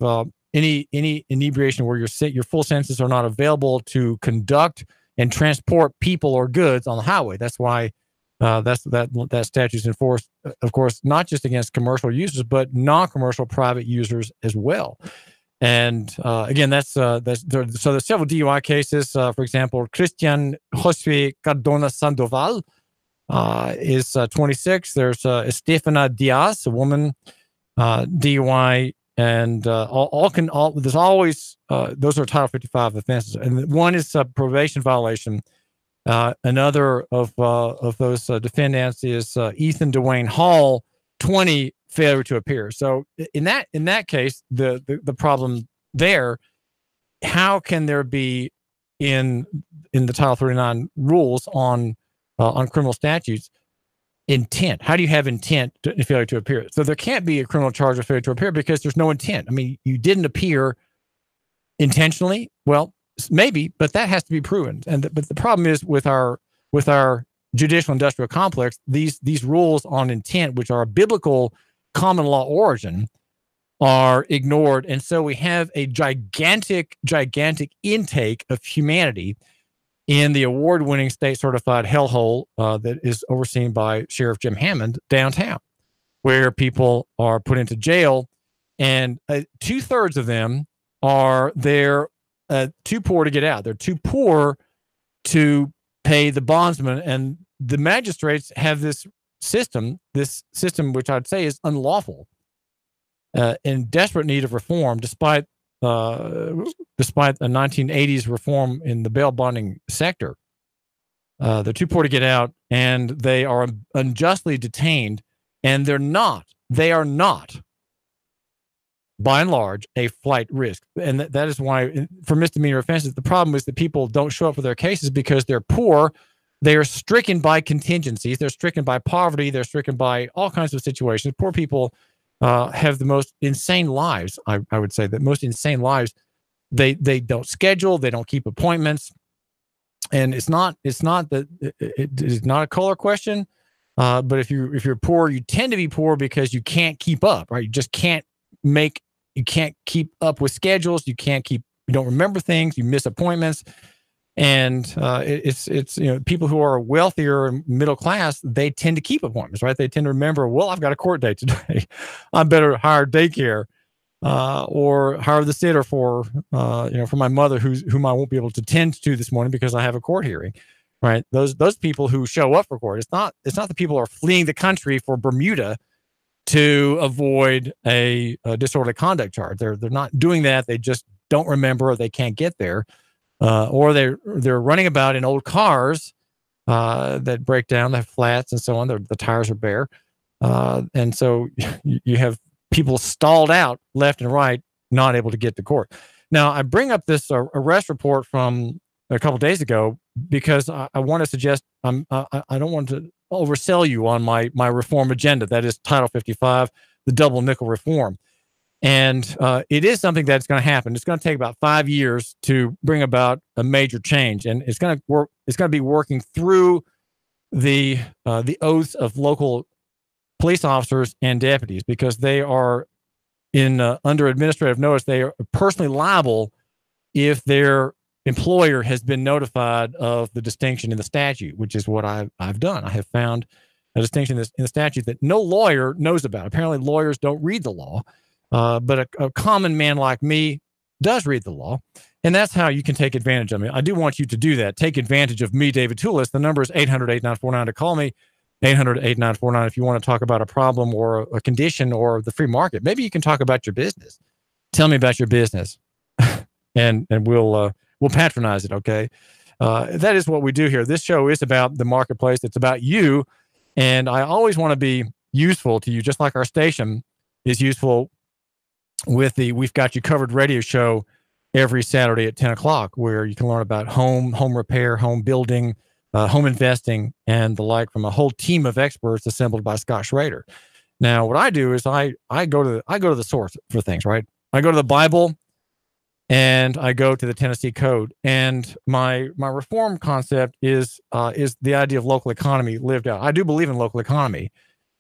any inebriation where your full senses are not available to conduct and transport people or goods on the highway. That's why that statute is enforced, of course, not just against commercial users, but non-commercial private users as well. And again, so there's several DUI cases. For example, Christian Josue Cardona Sandoval is 26. There's Estefana Diaz, a woman, DUI, and there's always those are Title 55 offenses. And one is a probation violation. Another of those defendants is Ethan Dwayne Hall, 20, failure to appear. So in that case, the problem there, how can there be in the Title 39 rules on criminal statutes intent? How do you have intent to failure to appear? So there can't be a criminal charge of failure to appear because there's no intent. I mean, you didn't appear intentionally. Well, maybe, but that has to be proven. But the problem is with our judicial industrial complex, these rules on intent, which are a biblical common law origin, are ignored. And so we have a gigantic intake of humanity in the award-winning state-certified hellhole that is overseen by Sheriff Jim Hammond downtown, where people are put into jail, and 2/3 of them are there too poor to get out. They're too poor to pay the bondsman, and the magistrates have this system, which I'd say is unlawful, in desperate need of reform, despite a 1980s reform in the bail bonding sector. They're too poor to get out, and they are unjustly detained, and they are not, by and large, a flight risk. And that is why, for misdemeanor offenses, the problem is that people don't show up for their cases because they're poor. They are stricken by contingencies. They're stricken by poverty. They're stricken by all kinds of situations. Poor people have the most insane lives. I would say that most insane lives. They don't schedule. They don't keep appointments. And it's not a color question. But if you're poor, you tend to be poor because you can't keep up, right? You just can't keep up with schedules. You don't remember things. You miss appointments. And it's people who are wealthier and middle class, they tend to keep appointments, right? They tend to remember, well, I've got a court date today. I better hire daycare or hire the sitter for for my mother whom I won't be able to tend to this morning because I have a court hearing. Right? Those people who show up for court, it's not the people who are fleeing the country for Bermuda to avoid a disorderly conduct charge. They're not doing that. They just don't remember, or they can't get there, or they're running about in old cars that break down, they have flats and so on. The tires are bare, and so you have people stalled out left and right, not able to get to court. Now, I bring up this arrest report from a couple of days ago because I want to suggest I don't want to oversell you on my reform agenda. That is Title 55, the double nickel reform. And it is something that's going to happen. It's going to take about 5 years to bring about a major change. And it's going to work. It's going to be working through the oaths of local police officers and deputies, because they are under administrative notice. They are personally liable if their employer has been notified of the distinction in the statute, which is what I've done. I have found a distinction in the statute that no lawyer knows about. Apparently, lawyers don't read the law, but a common man like me does read the law, and that's how you can take advantage of me. I do want you to do that. Take advantage of me, David Toulis. The number is 800-8949 to call me, 800-8949 if you want to talk about a problem or a condition or the free market. Maybe you can talk about your business. Tell me about your business, and we'll patronize it, okay? That is what we do here. This show is about the marketplace. It's about you, and I always want to be useful to you, just like our station is useful with the We've Got You Covered radio show every Saturday at 10 o'clock, where you can learn about home repair, home building, home investing, and the like from a whole team of experts assembled by Scott Schrader. Now, what I do is I go to the source for things, right? I go to the Bible, and I go to the Tennessee Code, and my reform concept is the idea of local economy lived out. I do believe in local economy,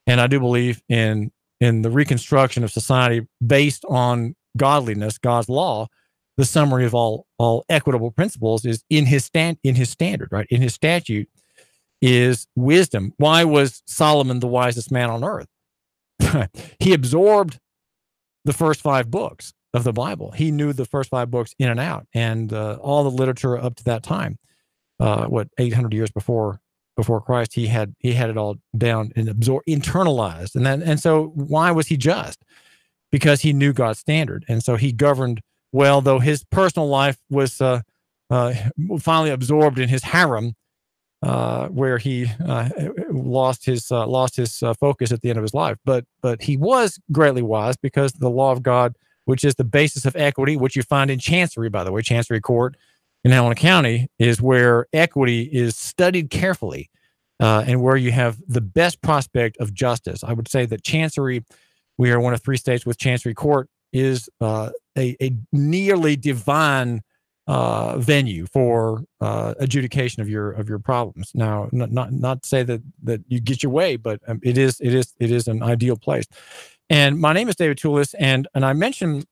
and I do believe in the reconstruction of society based on godliness, God's law. The summary of all equitable principles is in his standard, right? In his statute is wisdom. Why was Solomon the wisest man on earth? He absorbed the first 5 books of the Bible. He knew the first 5 books in and out, and all the literature up to that time. 800 years before Christ, he had it all down and internalized. And so why was he just? Because he knew God's standard, and so he governed well. Though his personal life was finally absorbed in his harem, where he lost his focus at the end of his life. But he was greatly wise, because the law of God, which is the basis of equity, which you find in Chancery, by the way, Chancery Court in Helena County, is where equity is studied carefully, and where you have the best prospect of justice. I would say that Chancery, we are one of 3 states with Chancery Court, is a nearly divine venue for adjudication of your problems. Now, not to say that you get your way, but it is an ideal place. And my name is David Toulis, and I mentioned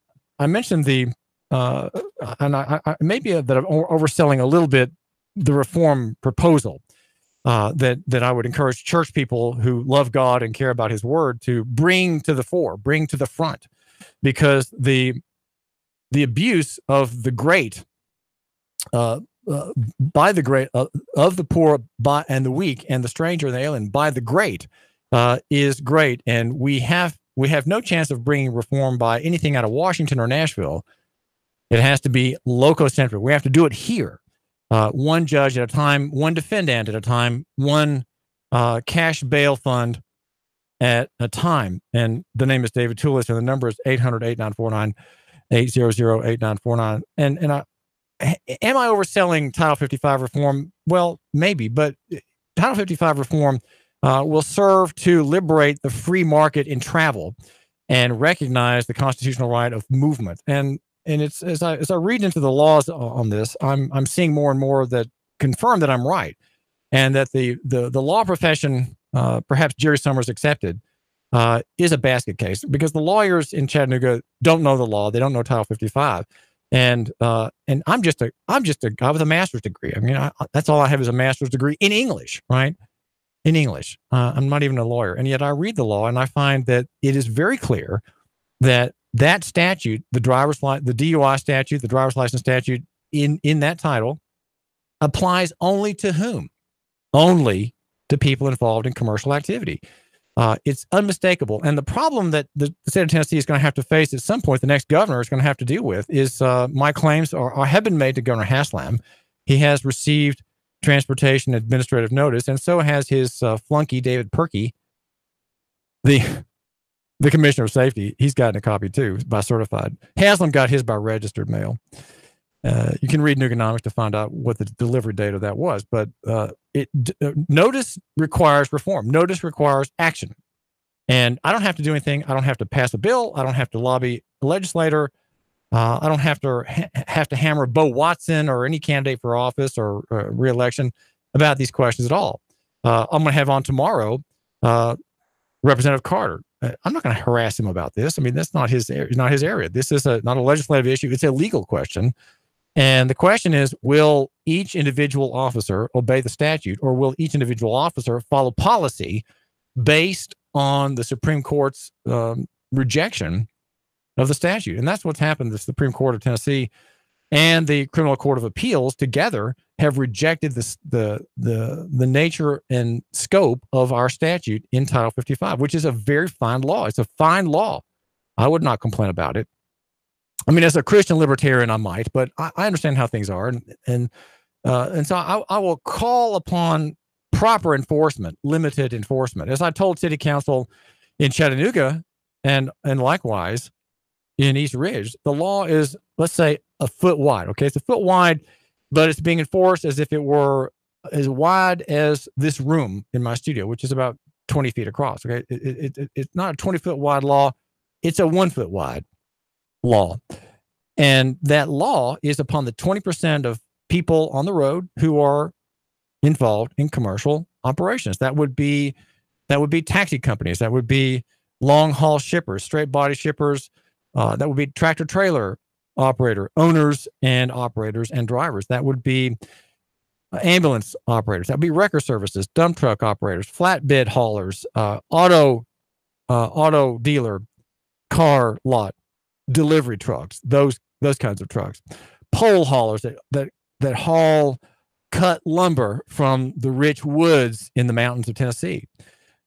the and I maybe that I'm overselling a little bit the reform proposal that I would encourage church people who love God and care about His Word to bring to the fore, bring to the front, because the abuse of the great by the great of the poor by and the weak and the stranger and the alien by the great is great, and we have no chance of bringing reform by anything out of Washington or Nashville. It has to be loco-centric. We have to do it here, one judge at a time, one defendant at a time, one cash bail fund at a time. And the name is David Toulis, and the number is 800-8949, 800-8949. And am I overselling Title 55 reform? Well, maybe, but Title 55 reform will serve to liberate the free market in travel and recognize the constitutional right of movement. And it's as I read into the laws on this, I'm seeing more and more that confirm that I'm right, and that the law profession, perhaps Jerry Summers accepted, is a basket case, because the lawyers in Chattanooga don't know the law. They don't know Title 55. And I'm just a guy with a master's degree. I mean, that's all I have is a master's degree in English, right? In English. I'm not even a lawyer. And yet I read the law, and I find that it is very clear that that statute, the DUI statute, the driver's license statute in that title applies only to whom? Only to people involved in commercial activity. It's unmistakable. And the problem that the state of Tennessee is going to have to face at some point, the next governor is going to have to deal with, is my claims have been made to Governor Haslam. He has received transportation administrative notice, and so has his flunky, David Perkey, the commissioner of safety. He's gotten a copy too by certified. Haslam got his by registered mail. You can read Nuganomics to find out what the delivery date of that was. But notice requires reform. Notice requires action. And I don't have to do anything. I don't have to pass a bill. I don't have to lobby a legislator. I don't have to hammer Bo Watson or any candidate for office or re-election about these questions at all. I'm going to have on tomorrow Representative Carter. I'm not going to harass him about this. I mean, that's not his area. This is not a legislative issue. It's a legal question. And the question is, will each individual officer obey the statute, or will each individual officer follow policy based on the Supreme Court's rejection of the statute? And that's what's happened. The Supreme Court of Tennessee and the Criminal Court of Appeals together have rejected the nature and scope of our statute in Title 55, which is a very fine law. It's a fine law. I would not complain about it. I mean, as a Christian libertarian, I might, but I understand how things are, and so I will call upon proper enforcement, limited enforcement. As I told City Council in Chattanooga, and likewise in East Ridge, the law is, let's say, a foot wide. Okay, it's a foot wide, but it's being enforced as if it were as wide as this room in my studio, which is about 20 feet across. Okay, it's not a 20-foot wide law; it's a 1 foot wide law. And that law is upon the 20% of people on the road who are involved in commercial operations. That would be taxi companies. That would be long haul shippers, straight body shippers. That would be tractor trailer operator owners and operators and drivers. That would be ambulance operators. That would be wrecker services, dump truck operators, flatbed haulers, auto dealer, car lot, delivery trucks, those kinds of trucks, pole haulers that haul cut lumber from the rich woods in the mountains of Tennessee.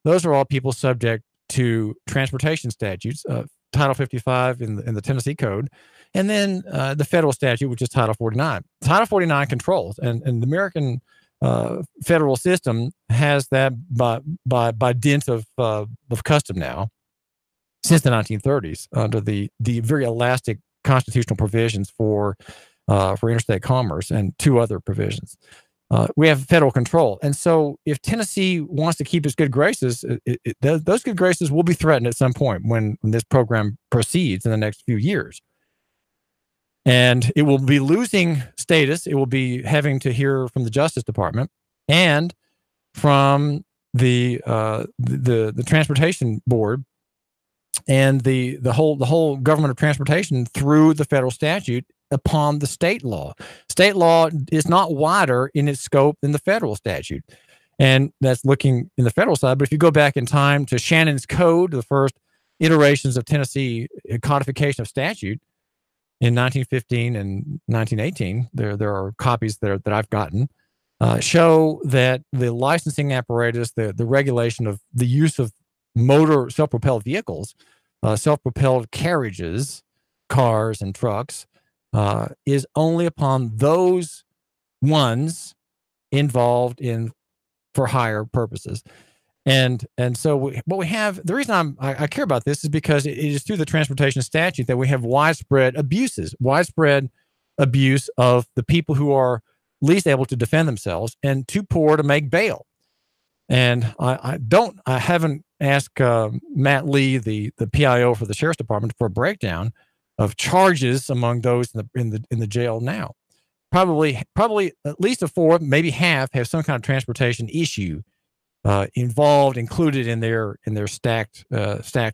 Those are all people subject to transportation statutes, Title 55 in the Tennessee Code, and then the federal statute, which is Title 49. Title 49 controls, and the American federal system has that by dint of custom now, since the 1930s, under the very elastic constitutional provisions for interstate commerce and two other provisions. We have federal control. And so if Tennessee wants to keep its good graces, those good graces will be threatened at some point when this program proceeds in the next few years. And it will be losing status. It will be having to hear from the Justice Department and from the Transportation Board and the whole government of transportation through the federal statute upon the state law. State law is not wider in its scope than the federal statute. And that's looking in the federal side. But if you go back in time to Shannon's Code, the first iterations of Tennessee codification of statute in 1915 and 1918, there are copies there that I've gotten, show that the licensing apparatus, the regulation of the use of motor self-propelled vehicles, self-propelled carriages, cars and trucks, is only upon those ones involved in for hire purposes. And so what we have, the reason I care about this is because it is through the transportation statute that we have widespread abuse of the people who are least able to defend themselves and too poor to make bail. And I haven't asked Matt Lee, the PIO for the Sheriff's Department, for a breakdown of charges among those in the jail now. Probably at least a fourth, maybe half, have some kind of transportation issue included in their stacked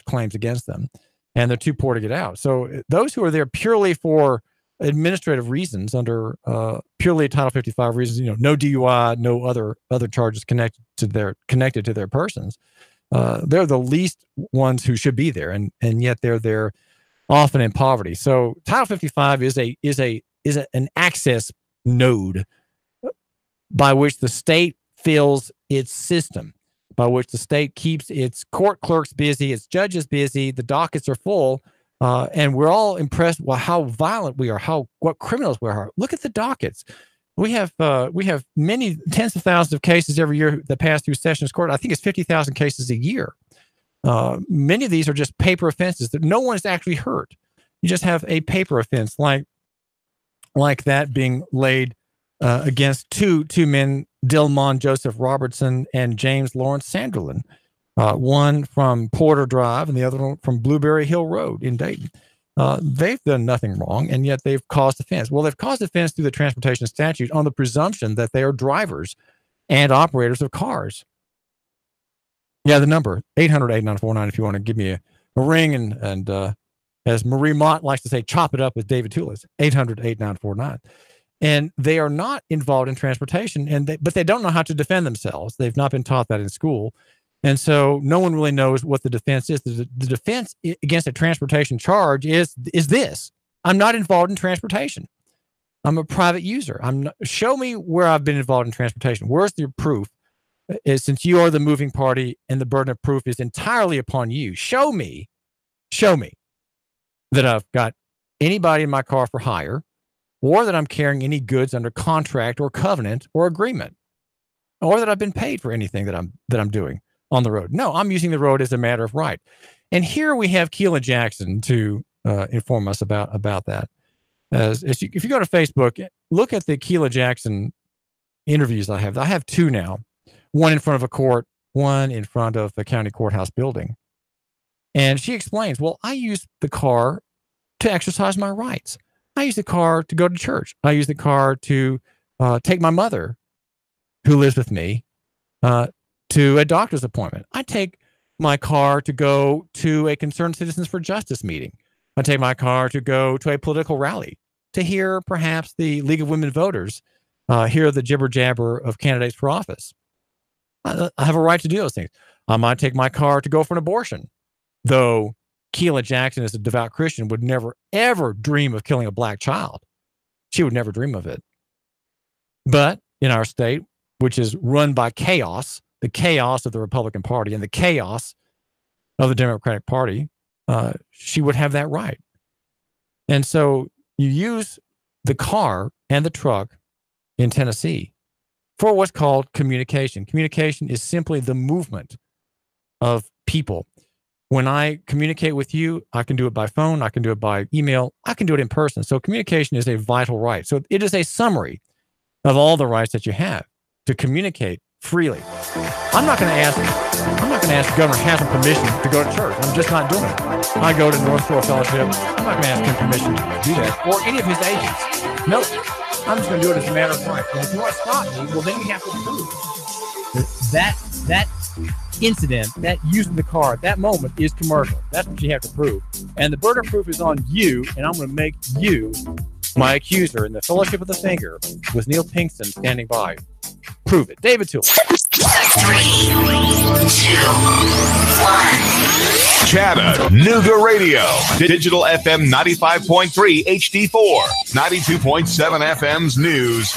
claims against them, and they're too poor to get out. So those who are there purely for administrative reasons, under purely Title 55 reasons, no DUI, no other charges connected to their persons, they're the least ones who should be there, and yet they're there often in poverty. So Title 55 is an access node by which the state fills its system, by which the state keeps its court clerks busy, its judges busy, the dockets are full, and we're all impressed with how violent we are, what criminals we are. Look at the dockets. We have many tens of thousands of cases every year that pass through Sessions Court. I think it's 50,000 cases a year. Many of these are just paper offenses that no one is actually hurt. You just have a paper offense like that being laid against two men, Dilmon Joseph Robertson and James Lawrence Sanderlin, one from Porter Drive and the other one from Blueberry Hill Road in Dayton. They've done nothing wrong, and yet they've caused offense. Well, they've caused offense through the transportation statute on the presumption that they are drivers and operators of cars. Yeah, the number, 800-8949, if you want to give me a ring, and as Marie Mott likes to say, chop it up with David Toulis, 800-8949. And they are not involved in transportation, but they don't know how to defend themselves. They've not been taught that in school. And so no one really knows what the defense is. The defense against a transportation charge is this: I'm not involved in transportation. I'm a private user. Show me where I've been involved in transportation. Where's the proof? Since you are the moving party and the burden of proof is entirely upon you, show me that I've got anybody in my car for hire, or that I'm carrying any goods under contract or covenant or agreement, or that I've been paid for anything that I'm doing on the road. No, I'm using the road as a matter of right. And here we have Keila Jackson to inform us about that. If you go to Facebook, look at the Keila Jackson interviews I have. I have two now. One in front of a court, one in front of the county courthouse building. And she explains, well, I use the car to exercise my rights. I use the car to go to church. I use the car to take my mother, who lives with me, to a doctor's appointment. I take my car to go to a Concerned Citizens for Justice meeting. I take my car to go to a political rally, to hear perhaps the League of Women Voters hear the jibber jabber of candidates for office. I have a right to do those things. I might take my car to go for an abortion, though Keila Jackson, as a devout Christian, would never, ever dream of killing a black child. She would never dream of it. But in our state, which is run by chaos, the chaos of the Republican Party and the chaos of the Democratic Party, she would have that right. And so you use the car and the truck in Tennessee for what's called communication. Communication is simply the movement of people. When I communicate with you, I can do it by phone, I can do it by email, I can do it in person. So communication is a vital right. So it is a summary of all the rights that you have to communicate freely. I'm not going to ask Governor Hassan permission to go to church. I'm just not doing it. I go to North Shore Fellowship. I'm not going to ask him permission to do that, or any of his agents. Nope. I'm just going to do it as a matter of right. And if you want to stop me, well, then you have to prove that incident, that using the car at that moment is commercial. That's what you have to prove. And the burden of proof is on you, and I'm going to make you my accuser in the fellowship of the finger with Neil Pinkston standing by. Prove it. David Toole. 3, 2, 1. Chattanooga Radio. Digital FM 95.3 HD4. 92.7 FM's news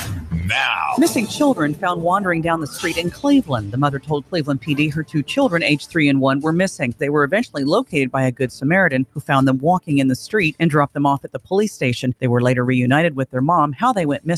now. Missing children found wandering down the street in Cleveland. The mother told Cleveland PD her two children, aged 3 and 1, were missing. They were eventually located by a Good Samaritan who found them walking in the street and dropped them off at the police station. They were later reunited with their mom. How they went missing